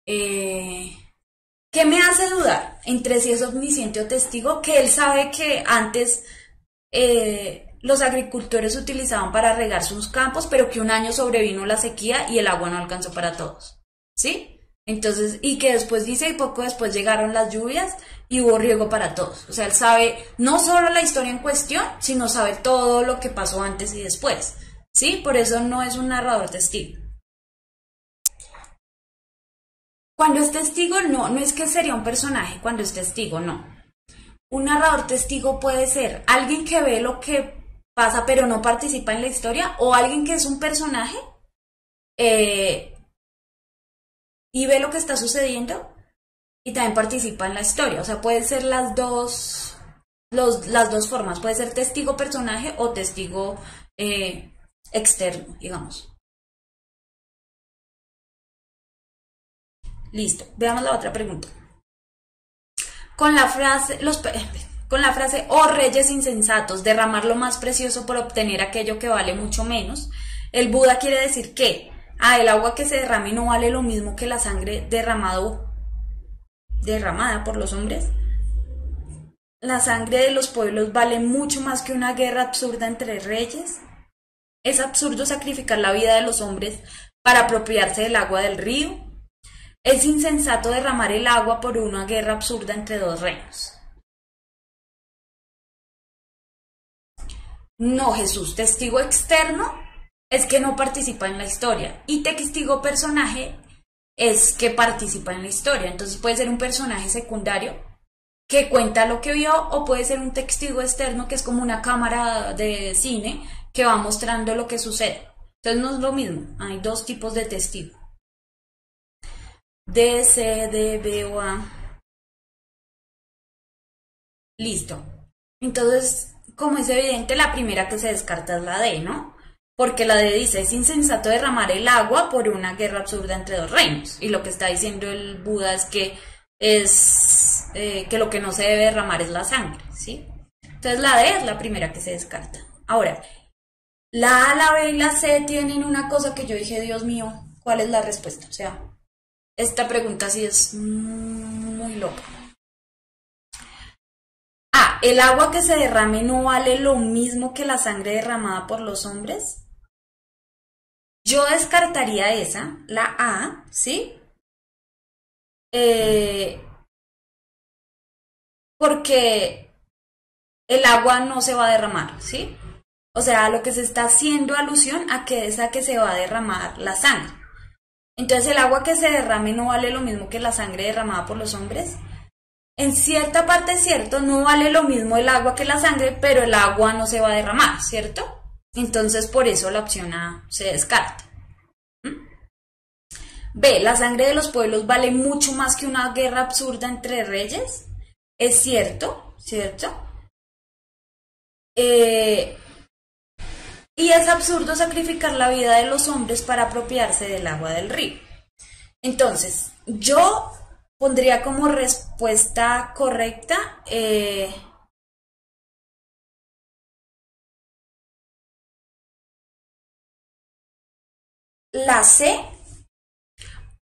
¿Qué me hace dudar entre si es omnisciente o testigo? Que él sabe que antes los agricultores utilizaban para regar sus campos, pero que un año sobrevino la sequía y el agua no alcanzó para todos, ¿sí? Entonces, y que después dice, y poco después llegaron las lluvias y hubo riego para todos. O sea, él sabe no solo la historia en cuestión, sino sabe todo lo que pasó antes y después, ¿sí? Por eso no es un narrador testigo. Cuando es testigo, no es que sería un personaje, cuando es testigo, no. Un narrador testigo puede ser alguien que ve lo que pasa pero no participa en la historia, o alguien que es un personaje y ve lo que está sucediendo y también participa en la historia. O sea, pueden ser las dos formas. Puede ser testigo personaje o testigo externo, digamos. Listo, veamos la otra pregunta. Con la frase, oh reyes insensatos, derramar lo más precioso por obtener aquello que vale mucho menos, el Buda quiere decir que el agua que se derrame no vale lo mismo que la sangre derramada por los hombres. La sangre de los pueblos vale mucho más que una guerra absurda entre reyes. Es absurdo sacrificar la vida de los hombres para apropiarse del agua del río. Es insensato derramar el agua por una guerra absurda entre dos reinos. No, Jesús, testigo externo es que no participa en la historia y testigo personaje es que participa en la historia. Entonces puede ser un personaje secundario que cuenta lo que vio, o puede ser un testigo externo que es como una cámara de cine que va mostrando lo que sucede. Entonces no es lo mismo, hay dos tipos de testigo. D, C, D, B o A. Listo. Entonces, como es evidente, la primera que se descarta es la D, ¿no? Porque la D dice, es insensato derramar el agua por una guerra absurda entre dos reinos. Y lo que está diciendo el Buda es que que lo que no se debe derramar es la sangre, ¿sí? Entonces la D es la primera que se descarta. Ahora, la A, la B y la C tienen una cosa que yo dije, Dios mío, ¿cuál es la respuesta? O sea, esta pregunta sí es muy loca. ¿El agua que se derrame no vale lo mismo que la sangre derramada por los hombres? Yo descartaría esa, la A, ¿sí? eh, porque el agua no se va a derramar, ¿sí? O sea, a lo que se está haciendo alusión a que es a que se va a derramar la sangre. Entonces el agua que se derrame no vale lo mismo que la sangre derramada por los hombres. En cierta parte es cierto, no vale lo mismo el agua que la sangre, pero el agua no se va a derramar, ¿cierto? Entonces por eso la opción A se descarta. B. La sangre de los pueblos vale mucho más que una guerra absurda entre reyes. Es cierto, ¿cierto? Y es absurdo sacrificar la vida de los hombres para apropiarse del agua del río. Entonces, yo pondría como respuesta correcta la C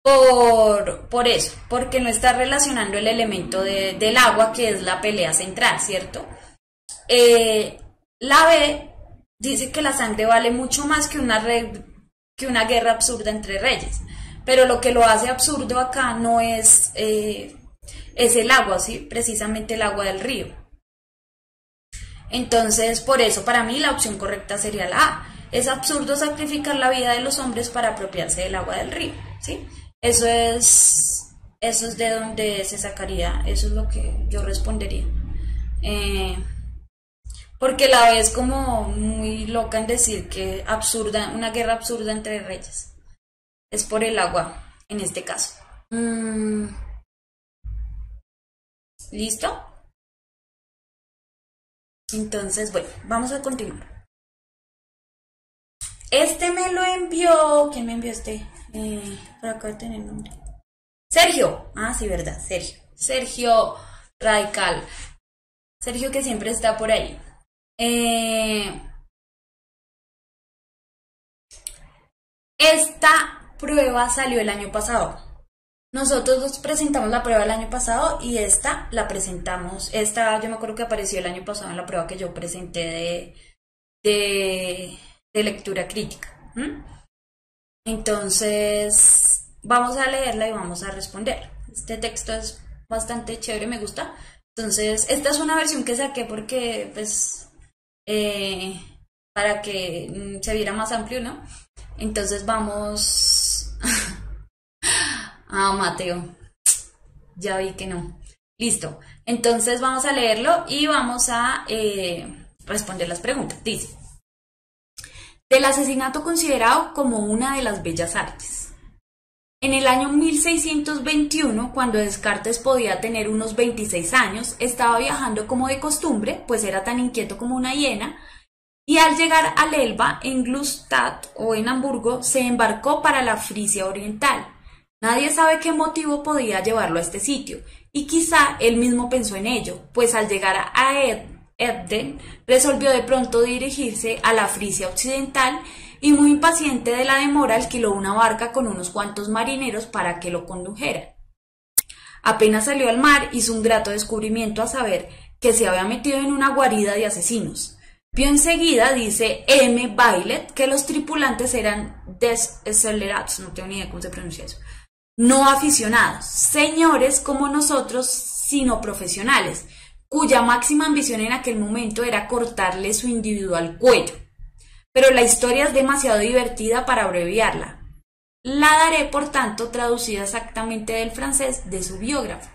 por eso, porque no está relacionando el elemento del agua, que es la pelea central, ¿cierto? La B dice que la sangre vale mucho más que una guerra absurda entre reyes, pero lo que lo hace absurdo acá no es el agua, ¿sí? Precisamente el agua del río. Entonces, por eso, para mí la opción correcta sería la A. Es absurdo sacrificar la vida de los hombres para apropiarse del agua del río, ¿sí? Eso es de donde se sacaría, eso es lo que yo respondería. Porque la B es como muy loca en decir que absurda, una guerra absurda entre reyes. Es por el agua, en este caso. ¿Listo? Entonces, bueno, vamos a continuar. Este me lo envió. ¿Quién me envió este? Por acá tener el nombre. Sergio. Ah, sí, verdad, Sergio. Sergio Radical. Sergio, que siempre está por ahí. Esta prueba salió el año pasado. Nosotros presentamos la prueba el año pasado y esta la presentamos. Esta yo me acuerdo que apareció el año pasado en la prueba que yo presenté de lectura crítica. Entonces, vamos a leerla y vamos a responder. Este texto es bastante chévere, me gusta. Entonces, esta es una versión que saqué porque, pues, para que se viera más amplio, ¿no? Entonces, vamos... Ah, Mateo, ya vi que no. Listo. Entonces, vamos a leerlo y vamos a responder las preguntas. Dice: del asesinato considerado como una de las bellas artes. En el año 1621, cuando Descartes podía tener unos 26 años, estaba viajando como de costumbre, pues era tan inquieto como una hiena, y al llegar al Elba, en Glückstadt o en Hamburgo, se embarcó para la Frisia Oriental. Nadie sabe qué motivo podía llevarlo a este sitio, y quizá él mismo pensó en ello, pues al llegar a Ebden, resolvió de pronto dirigirse a la Frisia Occidental y muy impaciente de la demora alquiló una barca con unos cuantos marineros para que lo condujeran. Apenas salió al mar hizo un grato descubrimiento a saber que se había metido en una guarida de asesinos. Vio enseguida, dice M. Bailet, que los tripulantes eran desacelerados, no tengo ni idea cómo se pronuncia eso, no aficionados, señores como nosotros, sino profesionales, cuya máxima ambición en aquel momento era cortarle su individual cuello. Pero la historia es demasiado divertida para abreviarla. La daré, por tanto, traducida exactamente del francés de su biógrafo.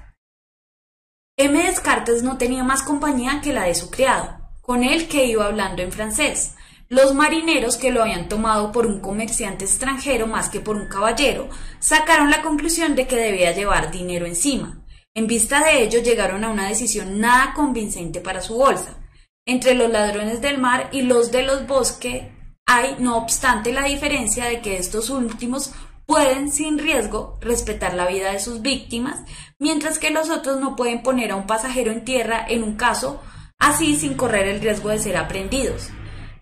M. Descartes no tenía más compañía que la de su criado, con él que iba hablando en francés. Los marineros, que lo habían tomado por un comerciante extranjero más que por un caballero, sacaron la conclusión de que debía llevar dinero encima. En vista de ello, llegaron a una decisión nada convincente para su bolsa. Entre los ladrones del mar y los de los bosques hay, no obstante, la diferencia de que estos últimos pueden, sin riesgo, respetar la vida de sus víctimas, mientras que los otros no pueden poner a un pasajero en tierra en un caso así sin correr el riesgo de ser aprehendidos.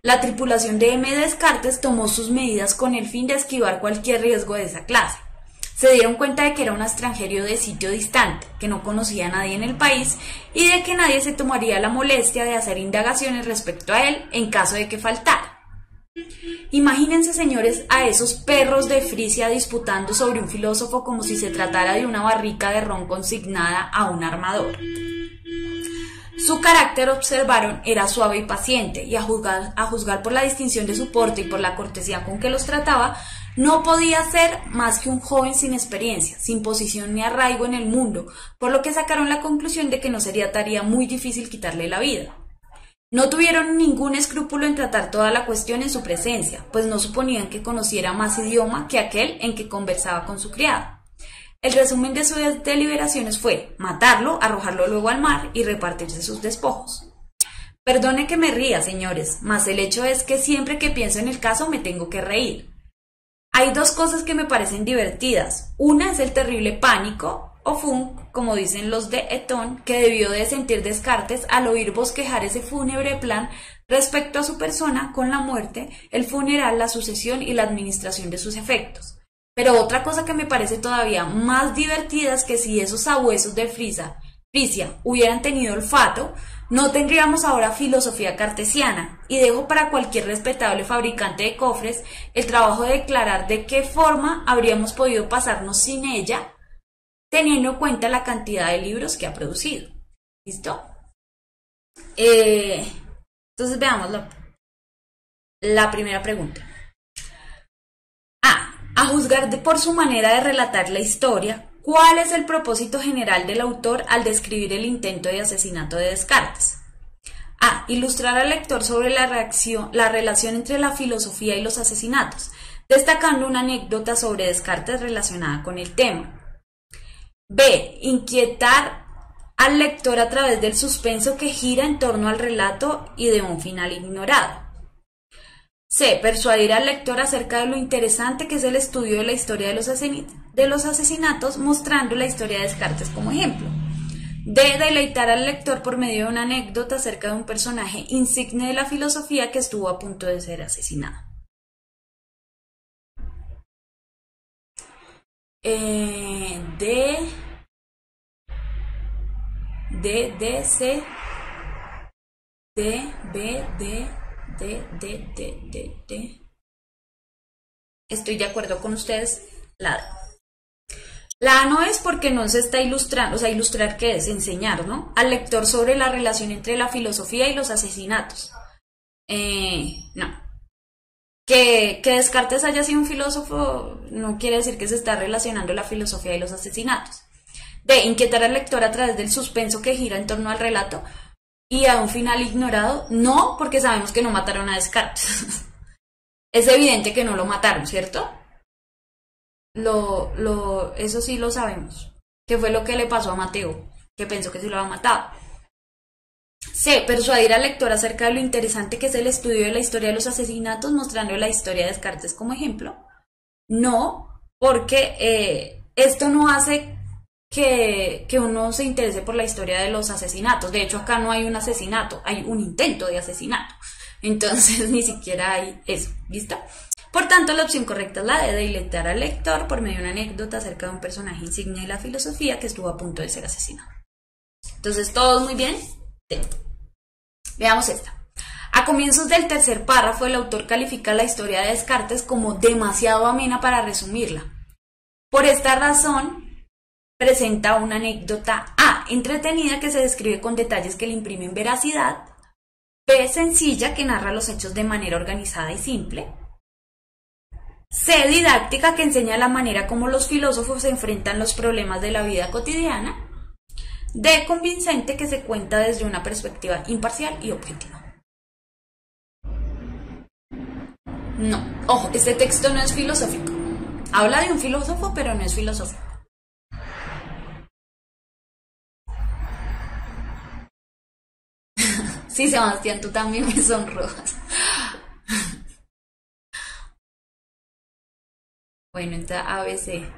La tripulación de M. Descartes tomó sus medidas con el fin de esquivar cualquier riesgo de esa clase. Se dieron cuenta de que era un extranjero de sitio distante, que no conocía a nadie en el país y de que nadie se tomaría la molestia de hacer indagaciones respecto a él en caso de que faltara. Imagínense, señores, a esos perros de Frisia disputando sobre un filósofo como si se tratara de una barrica de ron consignada a un armador. Su carácter, observaron, era suave y paciente, y a juzgar por la distinción de su porte y por la cortesía con que los trataba, no podía ser más que un joven sin experiencia, sin posición ni arraigo en el mundo, por lo que sacaron la conclusión de que no sería tarea muy difícil quitarle la vida. No tuvieron ningún escrúpulo en tratar toda la cuestión en su presencia, pues no suponían que conociera más idioma que aquel en que conversaba con su criado. El resumen de sus deliberaciones fue matarlo, arrojarlo luego al mar y repartirse sus despojos. Perdone que me ría, señores, mas el hecho es que siempre que pienso en el caso me tengo que reír. Hay dos cosas que me parecen divertidas. Una es el terrible pánico, o funk, como dicen los de Eton, que debió de sentir Descartes al oír bosquejar ese fúnebre plan respecto a su persona con la muerte, el funeral, la sucesión y la administración de sus efectos. Pero otra cosa que me parece todavía más divertida es que si esos sabuesos de Frisia hubieran tenido olfato, no tendríamos ahora filosofía cartesiana, y dejo para cualquier respetable fabricante de cofres el trabajo de declarar de qué forma habríamos podido pasarnos sin ella, teniendo en cuenta la cantidad de libros que ha producido. ¿Listo? Entonces veamos la primera pregunta. A juzgar por su manera de relatar la historia, ¿cuál es el propósito general del autor al describir el intento de asesinato de Descartes? A. Ilustrar al lector sobre la relación entre la filosofía y los asesinatos, destacando una anécdota sobre Descartes relacionada con el tema. B. Inquietar al lector a través del suspenso que gira en torno al relato y de un final ignorado. C. Persuadir al lector acerca de lo interesante que es el estudio de la historia de los asesinatos, mostrando la historia de Descartes como ejemplo. D. Deleitar al lector por medio de una anécdota acerca de un personaje insigne de la filosofía que estuvo a punto de ser asesinado. C. D, B, D. Estoy de acuerdo con ustedes. La A no es porque no se está ilustrando, o sea, ilustrar ¿qué es? Enseñar, ¿no? Al lector sobre la relación entre la filosofía y los asesinatos. No. Que Descartes haya sido un filósofo no quiere decir que se está relacionando la filosofía y los asesinatos. D. Inquietar al lector a través del suspenso que gira en torno al relato y a un final ignorado, no, porque sabemos que no mataron a Descartes. Es evidente que no lo mataron, ¿cierto? Eso sí lo sabemos. ¿Qué fue lo que le pasó a Mateo? Que pensó que sí lo había matado. C. Persuadir al lector acerca de lo interesante que es el estudio de la historia de los asesinatos, mostrando la historia de Descartes como ejemplo. No, porque esto no hace que uno se interese por la historia de los asesinatos. De hecho, acá no hay un asesinato, hay un intento de asesinato. Entonces, ni siquiera hay eso, ¿listo? Por tanto, la opción correcta es la de deleitar al lector por medio de una anécdota acerca de un personaje insigne de la filosofía que estuvo a punto de ser asesinado. Entonces, ¿todos muy bien? Sí. Veamos esta. A comienzos del tercer párrafo, el autor califica la historia de Descartes como demasiado amena para resumirla. Por esta razón, presenta una anécdota A. Entretenida que se describe con detalles que le imprimen veracidad. B. Sencilla que narra los hechos de manera organizada y simple. C. Didáctica que enseña la manera como los filósofos enfrentan los problemas de la vida cotidiana. D. Convincente que se cuenta desde una perspectiva imparcial y objetiva. No, ojo, este texto no es filosófico. Habla de un filósofo, pero no es filosófico. Sí, Sebastián, tú también me sonrojas. Bueno, entonces ABC.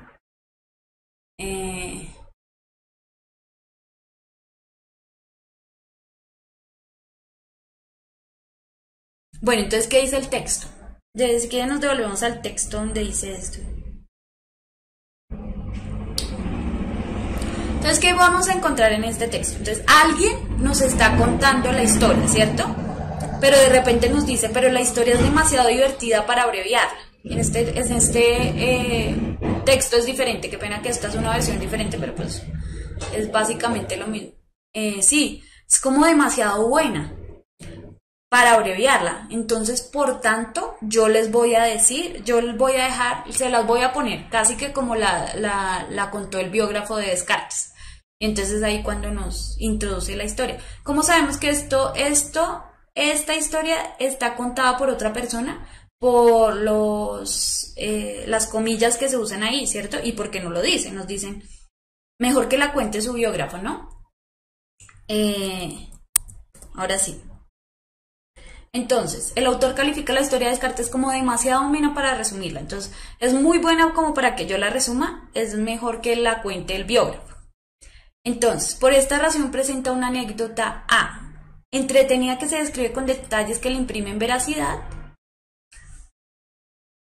Bueno, entonces, ¿qué dice el texto? Si quieren nos devolvemos al texto donde dice esto. Entonces, ¿qué vamos a encontrar en este texto? Entonces, alguien nos está contando la historia, ¿cierto? pero de repente nos dice, pero la historia es demasiado divertida para abreviarla. En este texto es diferente, qué pena que esta es una versión diferente, pero pues es básicamente lo mismo. Sí, es como demasiado buena para abreviarla. Entonces, por tanto, yo les voy a decir, yo les voy a dejar, se las voy a poner, casi que como la contó el biógrafo de Descartes. Entonces ahí cuando nos introduce la historia. ¿Cómo sabemos que esta historia está contada por otra persona? Por las comillas que se usan ahí, ¿cierto? Y porque no lo dicen, nos dicen, mejor que la cuente su biógrafo, ¿no? Ahora sí. Entonces, el autor califica la historia de Descartes como demasiado amena para resumirla. Entonces, es muy buena como para que yo la resuma, es mejor que la cuente el biógrafo. Entonces, por esta razón presenta una anécdota A, entretenida que se describe con detalles que le imprimen veracidad.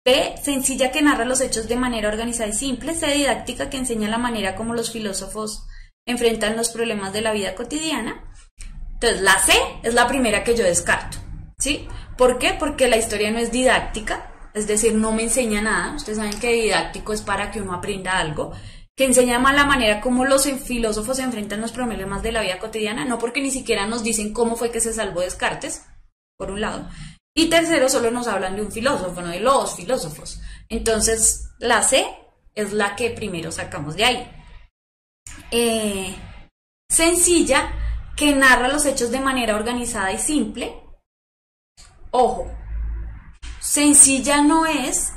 B, sencilla que narra los hechos de manera organizada y simple. C, didáctica que enseña la manera como los filósofos enfrentan los problemas de la vida cotidiana. Entonces, la C es la primera que yo descarto, ¿sí? ¿Por qué? Porque la historia no es didáctica, es decir, no me enseña nada. Ustedes saben que didáctico es para que uno aprenda algo. Que enseña más la manera como los filósofos enfrentan los problemas de la vida cotidiana, no porque ni siquiera nos dicen cómo fue que se salvó Descartes, por un lado. Y tercero, solo nos hablan de un filósofo, no de los filósofos. Entonces, la C es la que primero sacamos de ahí. Sencilla, que narra los hechos de manera organizada y simple. Ojo, sencilla no es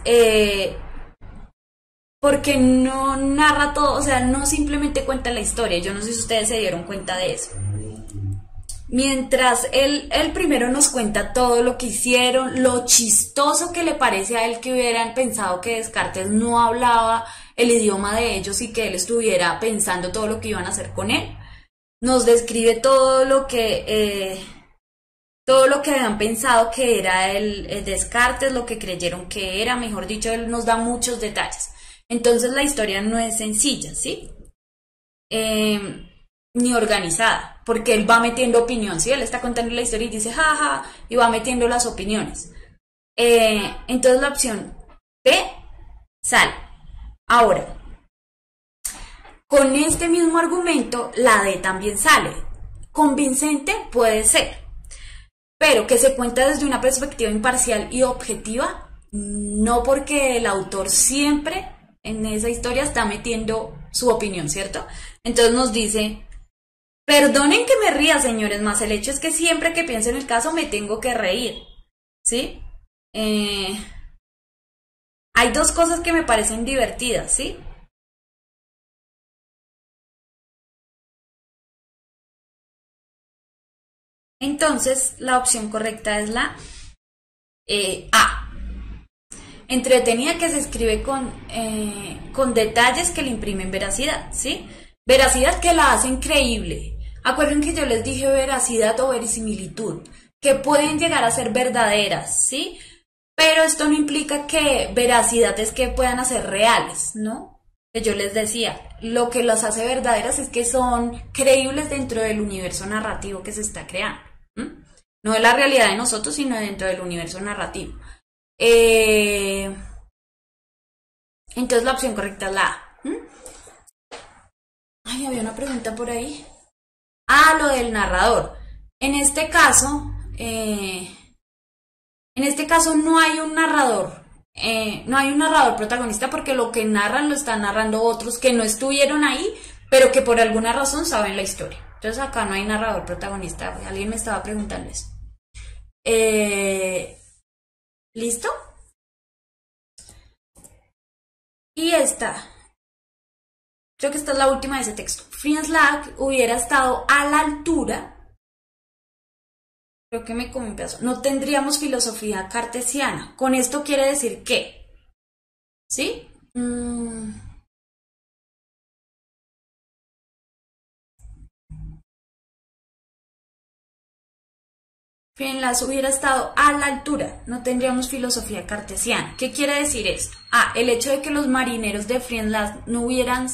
porque no narra todo, o sea, no simplemente cuenta la historia. Yo no sé si ustedes se dieron cuenta de eso. Mientras él primero nos cuenta todo lo que hicieron, lo chistoso que le parece a él que hubieran pensado que Descartes no hablaba el idioma de ellos y que él estuviera pensando todo lo que iban a hacer con él. Nos describe todo lo que habían pensado que era el Descartes, lo que creyeron que era, mejor dicho, él nos da muchos detalles. Entonces la historia no es sencilla, ¿sí? Ni organizada, porque él va metiendo opinión, ¿sí? Él está contando la historia y dice jaja, y va metiendo las opiniones. Entonces la opción B sale. Ahora, con este mismo argumento, la D también sale. Convincente puede ser, pero que se cuenta desde una perspectiva imparcial y objetiva, no, porque el autor siempre en esa historia está metiendo su opinión, ¿cierto? Entonces nos dice, perdonen que me ría, señores, más el hecho es que siempre que pienso en el caso me tengo que reír, ¿sí? Hay dos cosas que me parecen divertidas, ¿sí? Entonces, la opción correcta es la A. Entretenida, que se escribe con detalles que le imprimen veracidad, ¿sí? Veracidad que la hacen creíble. Acuerden que yo les dije veracidad o verisimilitud, que pueden llegar a ser verdaderas, ¿sí? Pero esto no implica que veracidad es que puedan ser reales, ¿no? Que yo les decía, lo que las hace verdaderas es que son creíbles dentro del universo narrativo que se está creando. No de la realidad de nosotros, sino dentro del universo narrativo. Entonces la opción correcta es la A. Ay, había una pregunta por ahí. Ah, lo del narrador. En este caso no hay un narrador. No hay un narrador protagonista, porque lo que narran lo están narrando otros que no estuvieron ahí, pero que por alguna razón saben la historia. Entonces acá no hay narrador protagonista. Alguien me estaba preguntando eso. ¿Listo? Y esta, creo que esta es la última de ese texto. Franz Lacq hubiera estado a la altura, creo que me comí un pedazo, no tendríamos filosofía cartesiana. Con esto quiere decir que, ¿sí? Franz hubiera estado a la altura, no tendríamos filosofía cartesiana. ¿Qué quiere decir esto? El hecho de que los marineros de Friesland no hubieran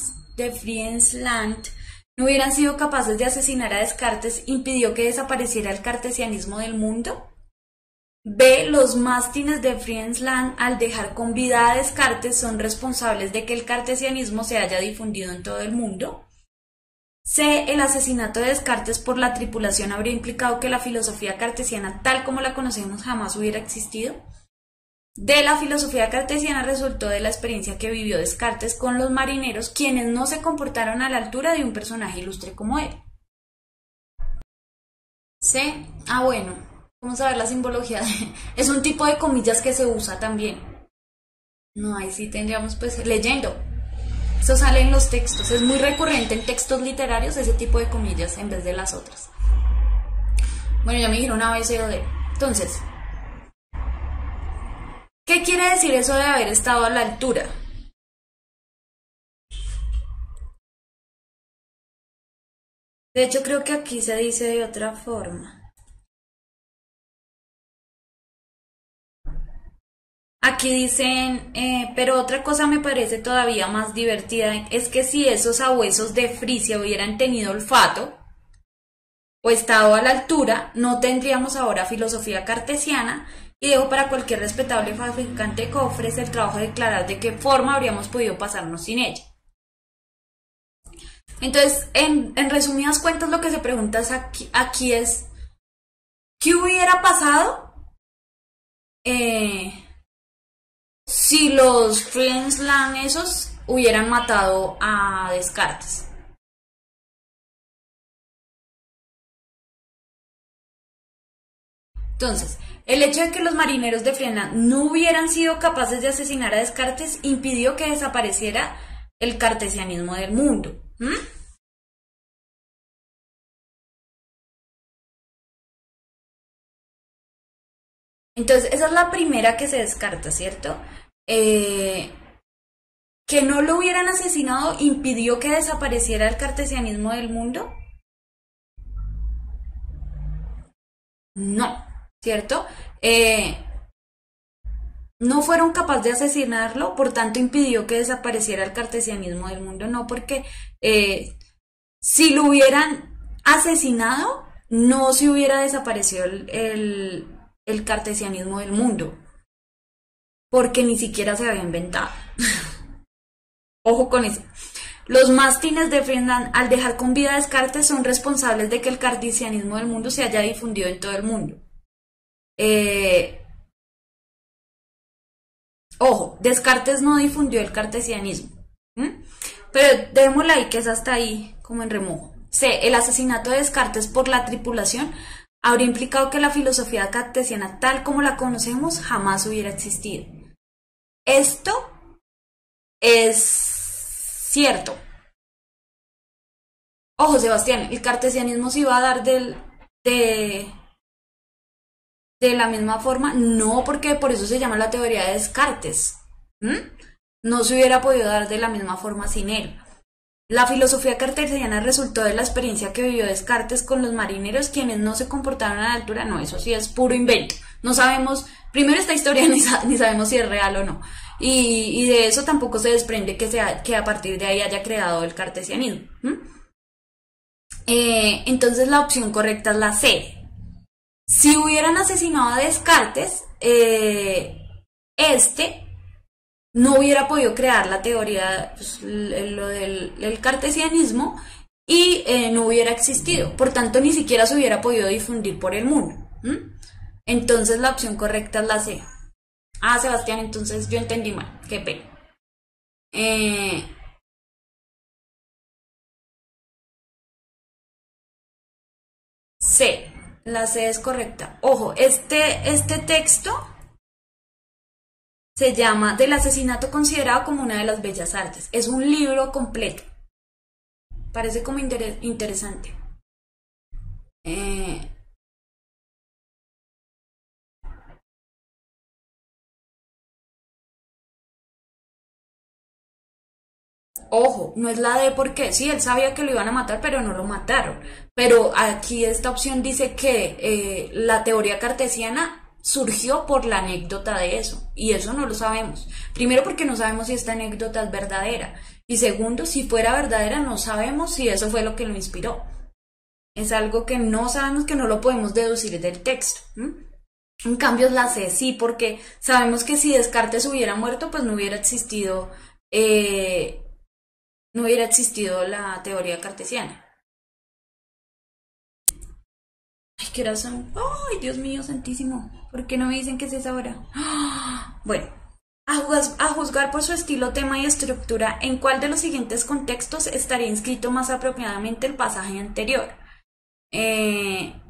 sido capaces de asesinar a Descartes impidió que desapareciera el cartesianismo del mundo. B. Los mástines de Friesland, al dejar con vida a Descartes, son responsables de que el cartesianismo se haya difundido en todo el mundo. C. El asesinato de Descartes por la tripulación habría implicado que la filosofía cartesiana tal como la conocemos jamás hubiera existido. D. La filosofía cartesiana resultó de la experiencia que vivió Descartes con los marineros, quienes no se comportaron a la altura de un personaje ilustre como él. C. Bueno, vamos a ver la simbología. Es un tipo de comillas que se usa también. No, ahí sí tendríamos pues leyendo. Eso sale en los textos, es muy recurrente en textos literarios ese tipo de comillas en vez de las otras. Bueno, ya me dijeron A, B, C o D. Entonces, ¿qué quiere decir eso de haber estado a la altura? De hecho, creo que aquí se dice de otra forma. Aquí dicen, pero otra cosa me parece todavía más divertida, es que si esos sabuesos de Frisia hubieran tenido olfato o estado a la altura, no tendríamos ahora filosofía cartesiana, y dejo para cualquier respetable fabricante de cofres el trabajo de declarar de qué forma habríamos podido pasarnos sin ella. Entonces, en resumidas cuentas, lo que se pregunta aquí es, ¿qué hubiera pasado si los Friesland esos hubieran matado a Descartes? Entonces, el hecho de que los marineros de Friesland no hubieran sido capaces de asesinar a Descartes impidió que desapareciera el cartesianismo del mundo. Entonces, esa es la primera que se descarta, ¿cierto? Que no lo hubieran asesinado impidió que desapareciera el cartesianismo del mundo. No, ¿cierto? No fueron capaces de asesinarlo, por tanto impidió que desapareciera el cartesianismo del mundo. No, porque si lo hubieran asesinado, no se hubiera desaparecido el cartesianismo del mundo, porque ni siquiera se había inventado. Ojo con eso. Los mástines de Friesland, al dejar con vida a Descartes, son responsables de que el cartesianismo del mundo se haya difundido en todo el mundo. Ojo, Descartes no difundió el cartesianismo. Pero démosla ahí, que es hasta ahí, como en remojo. C. El asesinato de Descartes por la tripulación habría implicado que la filosofía cartesiana tal como la conocemos jamás hubiera existido. Esto es cierto. Ojo, Sebastián, el cartesianismo se iba a dar de la misma forma, no, porque por eso se llama la teoría de Descartes. No se hubiera podido dar de la misma forma sin él. La filosofía cartesiana resultó de la experiencia que vivió Descartes con los marineros, quienes no se comportaron a la altura. No, eso sí es puro invento. No sabemos, primero esta historia ni sabemos si es real o no. Y de eso tampoco se desprende que a partir de ahí haya creado el cartesianismo. Entonces la opción correcta es la C. Si hubieran asesinado a Descartes, no hubiera podido crear la teoría, pues, lo del cartesianismo, y no hubiera existido. Por tanto, ni siquiera se hubiera podido difundir por el mundo. Entonces la opción correcta es la C. Sebastián, entonces yo entendí mal. Qué pena. C. La C es correcta. Ojo, este texto se llama Del asesinato considerado como una de las bellas artes. Es un libro completo. Parece como interesante. Ojo, no es la D porque sí, él sabía que lo iban a matar, pero no lo mataron. Pero aquí esta opción dice que la teoría cartesiana surgió por la anécdota de eso, y eso no lo sabemos. Primero, porque no sabemos si esta anécdota es verdadera, y segundo, si fuera verdadera, no sabemos si eso fue lo que lo inspiró. Es algo que no sabemos, que no lo podemos deducir del texto. En cambio la C sí, porque sabemos que si Descartes hubiera muerto, pues no hubiera existido la teoría cartesiana. Ay, ¿qué horas son? Ay, Dios mío, santísimo. ¿Por qué no me dicen que es esa hora? Bueno, a juzgar por su estilo, tema y estructura, ¿en cuál de los siguientes contextos estaría inscrito más apropiadamente el pasaje anterior? En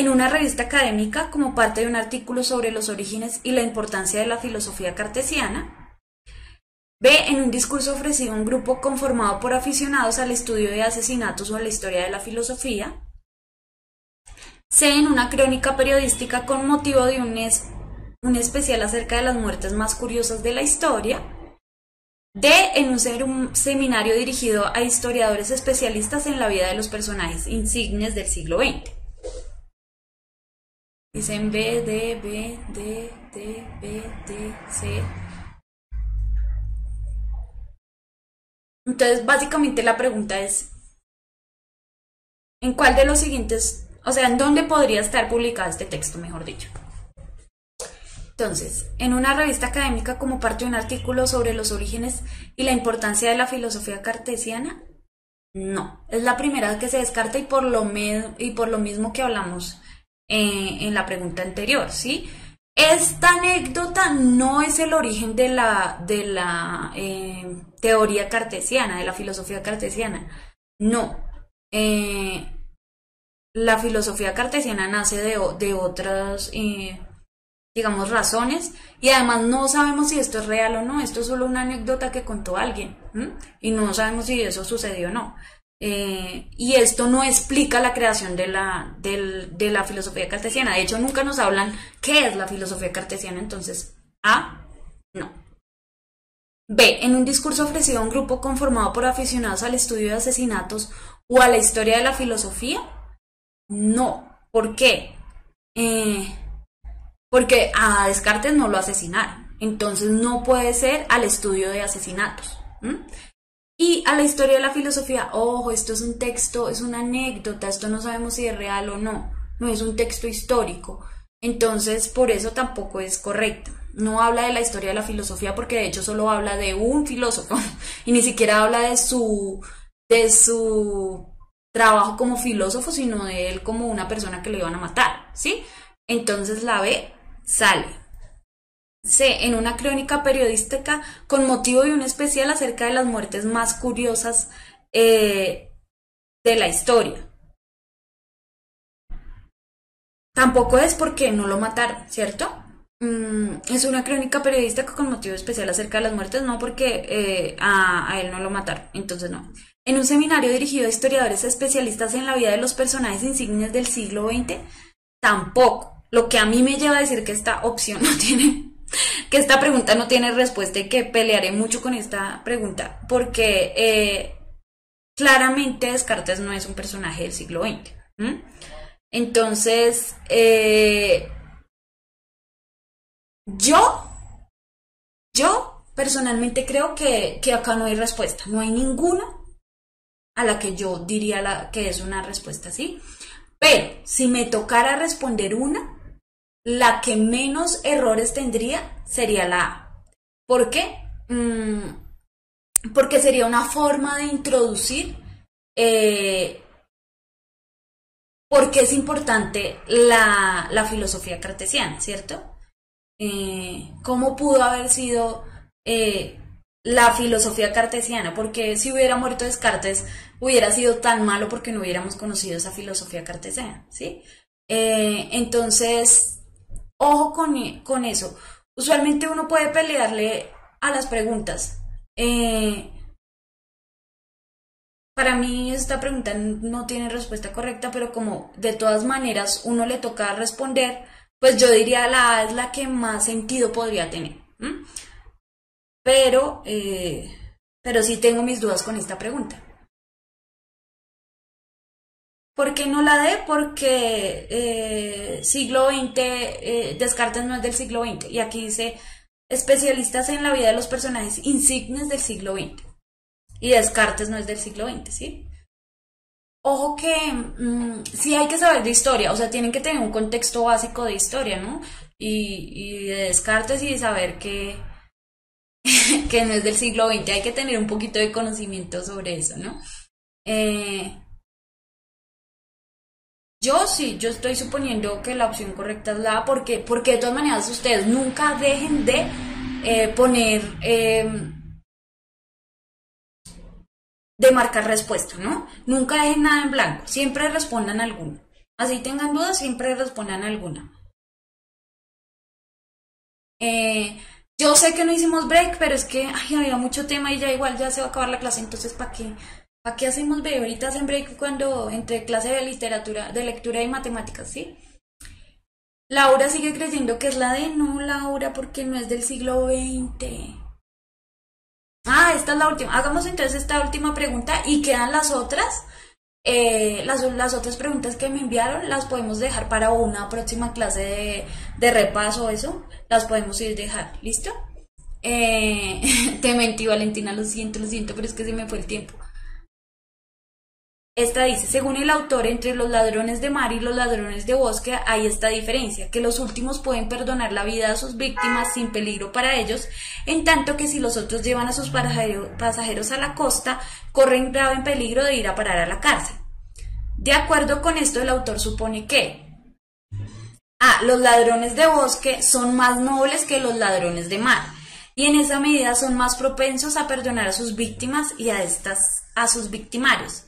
una revista académica, como parte de un artículo sobre los orígenes y la importancia de la filosofía cartesiana. B. En un discurso ofrecido a un grupo conformado por aficionados al estudio de asesinatos o a la historia de la filosofía. C. En una crónica periodística con motivo de un especial acerca de las muertes más curiosas de la historia. D. En un seminario dirigido a historiadores especialistas en la vida de los personajes insignes del siglo XX. Dicen B, D, B, D, D, B, D, C. Entonces, básicamente la pregunta es, ¿en cuál de los siguientes, o sea, en dónde podría estar publicado este texto, mejor dicho? Entonces, en una revista académica como parte de un artículo sobre los orígenes y la importancia de la filosofía cartesiana, no. Es la primera que se descarta y por lo mismo que hablamos en la pregunta anterior, ¿sí? Esta anécdota no es el origen de la teoría cartesiana, de la filosofía cartesiana. No. La filosofía cartesiana nace de otras, digamos, razones y además no sabemos si esto es real o no. Esto es solo una anécdota que contó alguien, ¿m? Y no sabemos si eso sucedió o no. Y esto no explica la creación de la filosofía cartesiana. De hecho, nunca nos hablan qué es la filosofía cartesiana. Entonces, A, no. B. En un discurso ofrecido a un grupo conformado por aficionados al estudio de asesinatos o a la historia de la filosofía, no. ¿Por qué? Porque a Descartes no lo asesinaron. Entonces no puede ser al estudio de asesinatos. Y a la historia de la filosofía, ojo, esto es un texto, es una anécdota, esto no sabemos si es real o no, no es un texto histórico, entonces por eso tampoco es correcto. No habla de la historia de la filosofía porque de hecho solo habla de un filósofo y ni siquiera habla de su trabajo como filósofo, sino de él como una persona que le iban a matar, ¿sí? Entonces la B sale. C. En una crónica periodística con motivo de un especial acerca de las muertes más curiosas de la historia. Tampoco es porque no lo mataron, ¿cierto? Es una crónica periodística con motivo especial acerca de las muertes, no porque a él no lo mataron, entonces no. En un seminario dirigido a historiadores especialistas en la vida de los personajes insignes del siglo XX, tampoco. Lo que a mí me lleva a decir que esta opción no tiene... que esta pregunta no tiene respuesta y que pelearé mucho con esta pregunta porque claramente Descartes no es un personaje del siglo XX. Entonces, yo personalmente creo que acá no hay respuesta, no hay ninguna a la que yo diría que es una respuesta así, pero si me tocara responder una, la que menos errores tendría sería la A. ¿Por qué? Porque sería una forma de introducir por qué es importante la filosofía cartesiana, ¿cierto? ¿Cómo pudo haber sido la filosofía cartesiana? Porque si hubiera muerto Descartes, hubiera sido tan malo porque no hubiéramos conocido esa filosofía cartesiana, ¿sí? Entonces... ojo con eso. Usualmente uno puede pelearle a las preguntas. Para mí esta pregunta no tiene respuesta correcta, pero como de todas maneras uno le toca responder, pues yo diría la A es la que más sentido podría tener. Pero sí tengo mis dudas con esta pregunta. ¿Por qué no la D? Porque siglo XX, Descartes no es del siglo XX. Y aquí dice especialistas en la vida de los personajes insignes del siglo XX. Y Descartes no es del siglo XX, ¿sí? Ojo que sí hay que saber de historia, o sea, tienen que tener un contexto básico de historia, ¿no? Y de Descartes y de saber que no es del siglo XX, hay que tener un poquito de conocimiento sobre eso, ¿no? Eh, yo sí, yo estoy suponiendo que la opción correcta es la A, porque de todas maneras ustedes nunca dejen de poner, de marcar respuesta, ¿no? Nunca dejen nada en blanco, siempre respondan alguna. Así tengan dudas, siempre respondan alguna. Eh, yo sé que no hicimos break, pero es que ay, había mucho tema y ya igual ya se va a acabar la clase, entonces ¿para qué hacemos break? Ahorita hacen break cuando entre clase de literatura, de lectura y matemáticas, ¿sí? Laura sigue creyendo que es la D, no, Laura, porque no es del siglo XX. Ah, esta es la última. Hagamos entonces esta última pregunta y quedan las otras. Las otras preguntas que me enviaron las podemos dejar para una próxima clase de repaso, eso. Las podemos ir dejar, ¿listo? Te mentí, Valentina, lo siento, pero es que se me fue el tiempo. Esta dice, según el autor, entre los ladrones de mar y los ladrones de bosque hay esta diferencia, que los últimos pueden perdonar la vida a sus víctimas sin peligro para ellos, en tanto que si los otros llevan a sus pasajeros a la costa, corren grave peligro de ir a parar a la cárcel. De acuerdo con esto, el autor supone que los ladrones de bosque son más nobles que los ladrones de mar, y en esa medida son más propensos a perdonar a sus víctimas y a sus victimarios.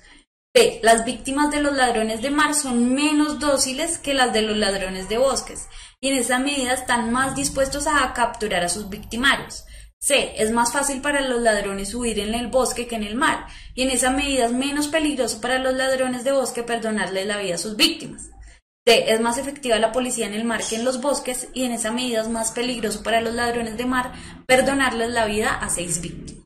B. Las víctimas de los ladrones de mar son menos dóciles que las de los ladrones de bosques, y en esa medida están más dispuestos a capturar a sus victimarios. C. Es más fácil para los ladrones huir en el bosque que en el mar, y en esa medida es menos peligroso para los ladrones de bosque perdonarles la vida a sus víctimas. D. Es más efectiva la policía en el mar que en los bosques, y en esa medida es más peligroso para los ladrones de mar perdonarles la vida a 6 víctimas.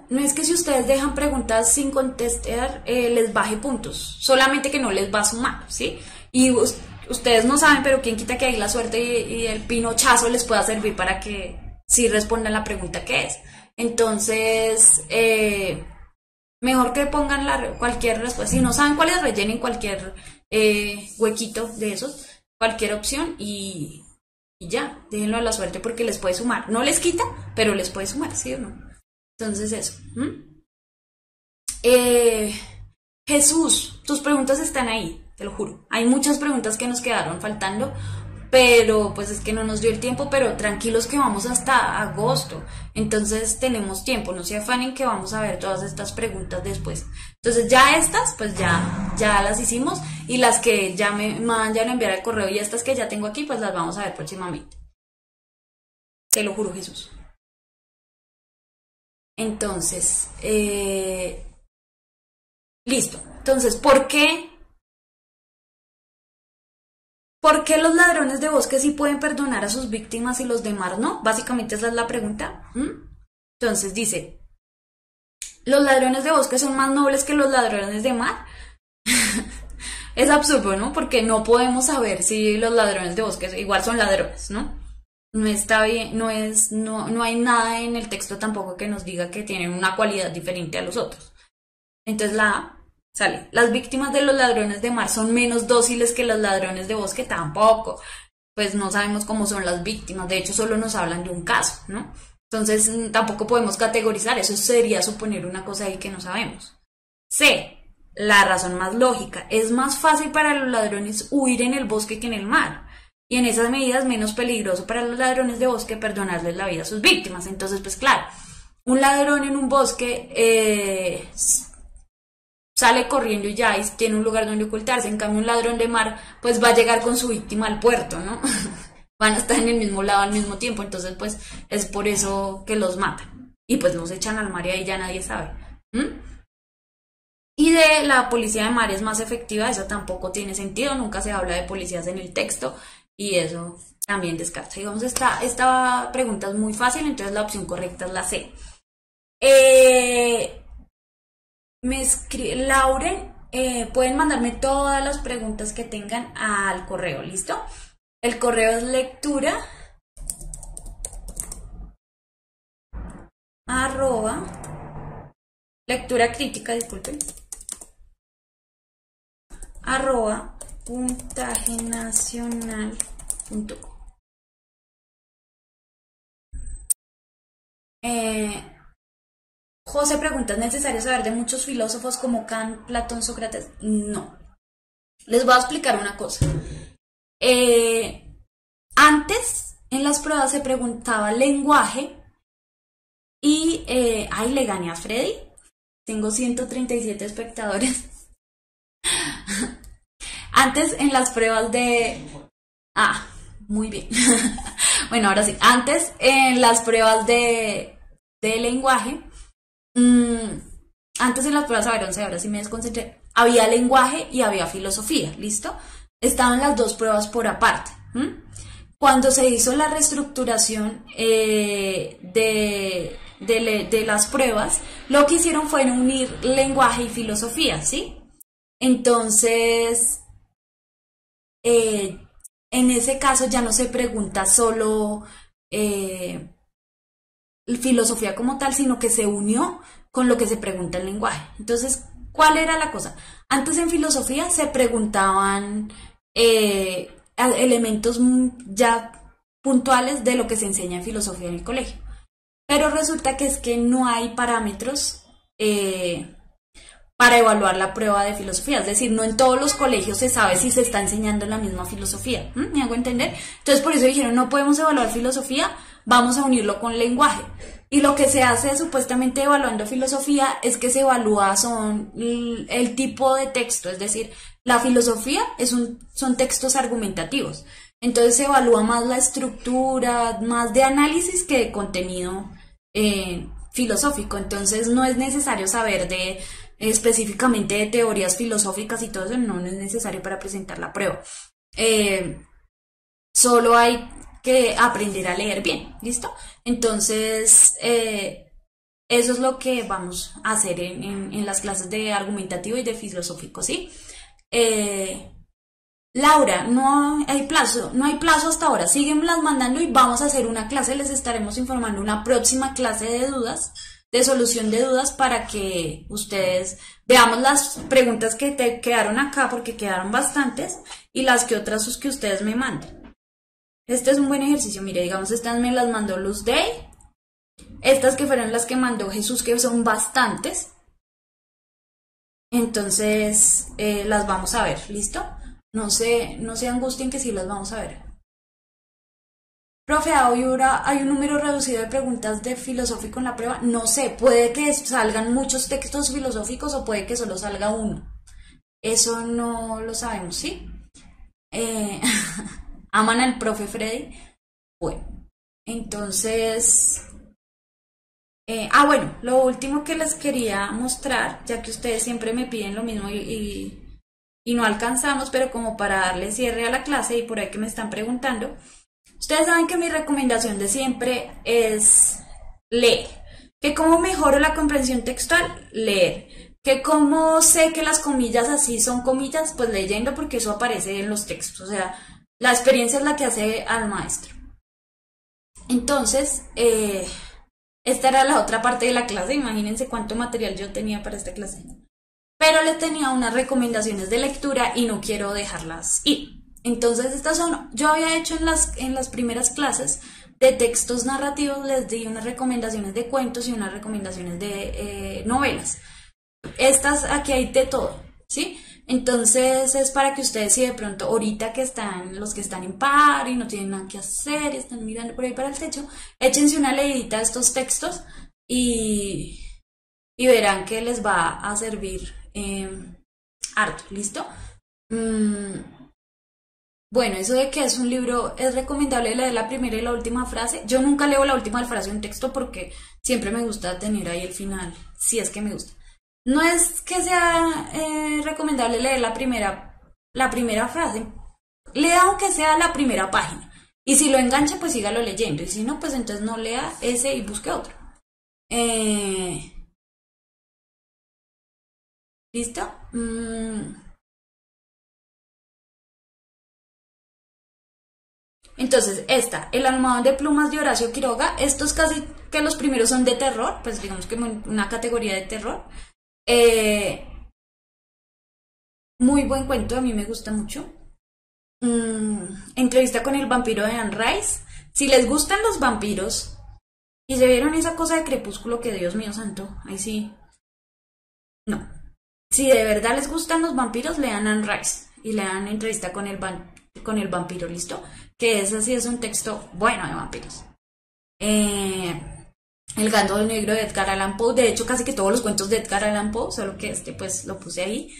No es que si ustedes dejan preguntas sin contestar, les baje puntos, solamente que no les va a sumar, ¿sí? Y ustedes no saben, pero quién quita que ahí la suerte y el pinochazo les pueda servir para que sí respondan la pregunta que es. Entonces, mejor que pongan cualquier respuesta. Si no saben cuál es, rellenen cualquier huequito de esos, cualquier opción y ya, déjenlo a la suerte porque les puede sumar. No les quita, pero les puede sumar, ¿sí o no? Entonces eso. Jesús, tus preguntas están ahí, te lo juro. Hay muchas preguntas que nos quedaron faltando, pero pues es que no nos dio el tiempo, pero tranquilos que vamos hasta agosto. Entonces tenemos tiempo, no se afanen que vamos a ver todas estas preguntas después. Entonces ya estas, pues ya las hicimos y las que ya me mandan a enviar al correo y estas que ya tengo aquí, pues las vamos a ver próximamente. Te lo juro, Jesús. Entonces, listo. Entonces, ¿por qué los ladrones de bosque sí pueden perdonar a sus víctimas y los de mar no? Básicamente esa es la pregunta. Entonces dice, ¿los ladrones de bosque son más nobles que los ladrones de mar? Es absurdo, ¿no? Porque no podemos saber si los ladrones de bosque igual son ladrones, ¿no? No está bien, no hay nada en el texto tampoco que nos diga que tienen una cualidad diferente a los otros. Entonces la A sale. Las víctimas de los ladrones de mar son menos dóciles que los ladrones de bosque, tampoco. Pues no sabemos cómo son las víctimas, de hecho solo nos hablan de un caso, ¿no? Entonces tampoco podemos categorizar, eso sería suponer una cosa ahí que no sabemos. C. La razón más lógica. Es más fácil para los ladrones huir en el bosque que en el mar. Y en esas medidas menos peligroso para los ladrones de bosque perdonarles la vida a sus víctimas. Entonces, pues claro, un ladrón en un bosque sale corriendo y ya y tiene un lugar donde ocultarse. En cambio, un ladrón de mar, pues va a llegar con su víctima al puerto, ¿no? Van a estar en el mismo lado al mismo tiempo. Entonces, pues es por eso que los matan. Y pues los echan al mar y ahí ya nadie sabe. Y de la policía de mar es más efectiva, eso tampoco tiene sentido. Nunca se habla de policías en el texto. Y eso también descarta. Digamos, esta pregunta es muy fácil, entonces la opción correcta es la C. Me escribe Lauren, pueden mandarme todas las preguntas que tengan al correo, ¿listo? El correo es lectura crítica, disculpen, @puntajenacional.com. José pregunta, ¿es necesario saber de muchos filósofos como Kant, Platón, Sócrates? No. Les voy a explicar una cosa. Antes, en las pruebas se preguntaba lenguaje y... ay, le gané a Freddy. Tengo 137 espectadores. Antes, en las pruebas de... Ah, muy bien. Bueno, ahora sí. Antes, en las pruebas de lenguaje... antes en las pruebas, a ver, 11, ahora sí me desconcentré. Había lenguaje y había filosofía, ¿listo? Estaban las dos pruebas por aparte. Cuando se hizo la reestructuración de las pruebas, lo que hicieron fue unir lenguaje y filosofía, ¿sí? Entonces, en ese caso ya no se pregunta solo filosofía como tal, sino que se unió con lo que se pregunta en lenguaje. Entonces, ¿cuál era la cosa? Antes en filosofía se preguntaban elementos ya puntuales de lo que se enseña en filosofía en el colegio. Pero resulta que es que no hay parámetros para evaluar la prueba de filosofía. Es decir, no en todos los colegios se sabe si se está enseñando la misma filosofía. ¿Me hago entender? Entonces, por eso dijeron, no podemos evaluar filosofía, vamos a unirlo con lenguaje. Y lo que se hace supuestamente evaluando filosofía es que se evalúa el tipo de texto, es decir, la filosofía son textos argumentativos. Entonces se evalúa más la estructura, más de análisis que de contenido filosófico. Entonces no es necesario saber específicamente de teorías filosóficas y todo eso, no es necesario para presentar la prueba. Solo hay que aprender a leer bien, ¿listo? Entonces, eso es lo que vamos a hacer en las clases de argumentativo y de filosófico, ¿sí? Laura, no hay plazo hasta ahora, síguenlas mandando y vamos a hacer una clase, les estaremos informando una próxima clase de dudas, de solución de dudas, para que ustedes veamos las preguntas que te quedaron acá, porque quedaron bastantes, y las que otras que ustedes me manden. Este es un buen ejercicio, mire, digamos, estas me las mandó Luz Day, estas que fueron las que mandó Jesús, que son bastantes. Entonces, las vamos a ver, ¿listo? No se angustien que sí las vamos a ver. Profe, ahora hay un número reducido de preguntas de filosófico en la prueba. No sé, puede que salgan muchos textos filosóficos o puede que solo salga uno. Eso no lo sabemos, ¿sí? ¿Aman al profe Freddy? Bueno, entonces... bueno, lo último que les quería mostrar, ya que ustedes siempre me piden lo mismo y no alcanzamos, pero como para darle cierre a la clase y por ahí que me están preguntando, ustedes saben que mi recomendación de siempre es leer. ¿Que cómo mejoro la comprensión textual? Leer. ¿Que cómo sé que las comillas así son comillas? Pues leyendo, porque eso aparece en los textos. O sea, la experiencia es la que hace al maestro. Entonces, esta era la otra parte de la clase. Imagínense cuánto material yo tenía para esta clase. Pero les tenía unas recomendaciones de lectura y no quiero dejarlas ir. Entonces, estas son, yo había hecho en las primeras clases de textos narrativos, les di unas recomendaciones de cuentos y unas recomendaciones de novelas. Estas, aquí hay de todo, ¿sí? Entonces es para que ustedes, si de pronto ahorita que están, los que están en par y no tienen nada que hacer y están mirando por ahí para el techo, échense una leidita a estos textos y verán que les va a servir harto, ¿listo? Bueno, eso de que es un libro, es recomendable leer la primera y la última frase. Yo nunca leo la última frase de un texto porque siempre me gusta tener ahí el final, si es que me gusta. No es que sea recomendable leer la primera frase, lea aunque sea la primera página. Y si lo engancha, pues sígalo leyendo. Y si no, pues entonces no lea ese y busque otro. ¿Listo? Entonces, El almohadón de plumas de Horacio Quiroga. Estos casi que los primeros son de terror, pues digamos que una categoría de terror. Eh, Muy buen cuento, a mí me gusta mucho. Entrevista con el vampiro de Anne Rice. Si les gustan los vampiros y se vieron esa cosa de Crepúsculo, que Dios mío santo, ahí sí. No. Si de verdad les gustan los vampiros, lean Anne Rice y lean Entrevista con con el vampiro, ¿listo? Que ese sí es un texto bueno de vampiros. Eh, el gato negro de Edgar Allan Poe. De hecho, casi que todos los cuentos de Edgar Allan Poe, solo que pues lo puse ahí.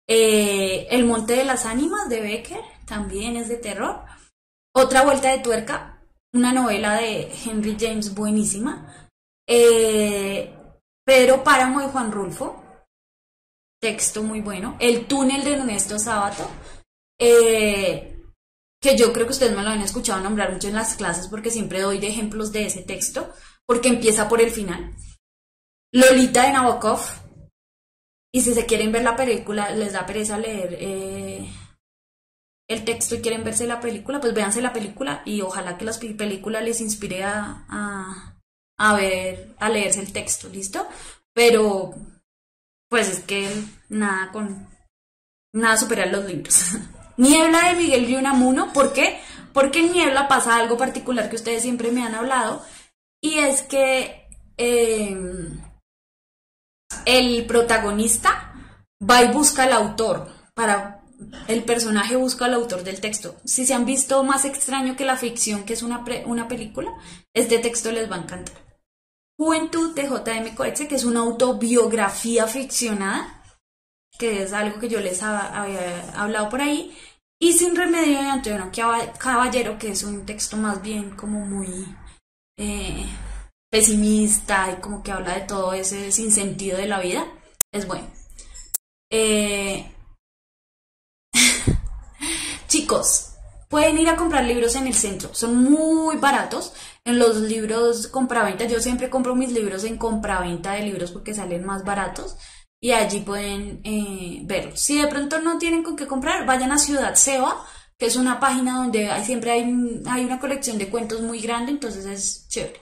El monte de las ánimas de Becker también es de terror. Otra vuelta de tuerca, una novela de Henry James buenísima. Pedro Páramo de Juan Rulfo, texto muy bueno. El túnel de Ernesto Sábato, que yo creo que ustedes me lo han escuchado nombrar mucho en las clases porque siempre doy de ejemplos de ese texto, porque empieza por el final. Lolita de Nabokov. Y si se quieren ver la película, les da pereza leer el texto y quieren verse la película, pues véanse la película y ojalá que la película les inspire a leerse el texto, ¿listo? Pero, pues es que nada superar los libros. Niebla de Miguel de Unamuno. ¿Por qué? Porque en Niebla pasa algo particular que ustedes siempre me han hablado, y es que el protagonista va y busca al autor. El personaje busca al autor del texto. Si se han visto Más extraño que la ficción, que es una película, este texto les va a encantar. Juventud de J.M. Coetzee, que es una autobiografía ficcionada, que es algo que yo les había hablado por ahí. Y Sin remedio de Antonio Caballero, que es un texto más bien como muy pesimista y como que habla de todo ese sinsentido de la vida. Es bueno. Chicos, pueden ir a comprar libros en el centro, son muy baratos. En los libros compraventa, yo siempre compro mis libros en compraventa de libros porque salen más baratos y allí pueden verlos. Si de pronto no tienen con qué comprar, vayan a Ciudad Seba, que es una página donde siempre hay una colección de cuentos muy grande, entonces es chévere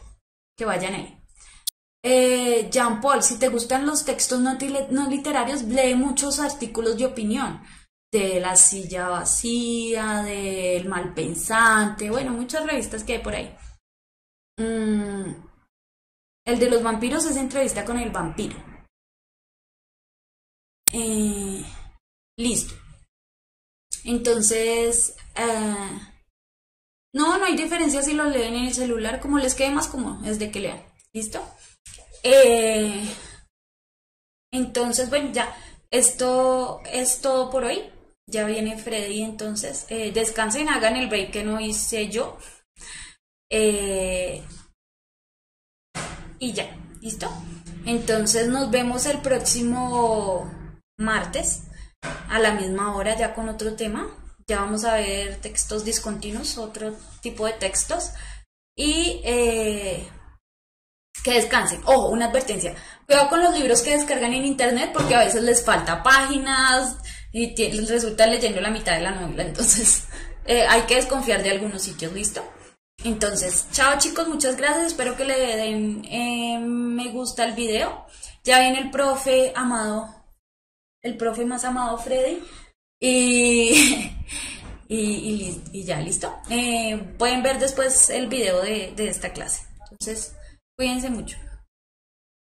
que vayan ahí. Jean Paul, si te gustan los textos no literarios, lee muchos artículos de opinión, de La silla vacía, del Malpensante, bueno, muchas revistas que hay por ahí. El de los vampiros es Entrevista con el vampiro. Listo. Entonces, no hay diferencia si lo leen en el celular, como les quede más cómodo, es de que lean. ¿Listo? Entonces, bueno, ya, esto es todo por hoy. Ya viene Freddy, entonces descansen, hagan el break que no hice yo. Y ya, ¿listo? Entonces nos vemos el próximo martes a la misma hora ya con otro tema. Ya vamos a ver textos discontinuos, otro tipo de textos. Y que descansen. Ojo, una advertencia. Cuidado con los libros que descargan en internet porque a veces les falta páginas y resulta leyendo la mitad de la novela. Entonces hay que desconfiar de algunos sitios, ¿listo? Entonces, chao chicos, muchas gracias. Espero que le den me gusta al video. Ya viene el profe más amado Freddy. Y ya, listo. Pueden ver después el video de esta clase. Entonces, cuídense mucho.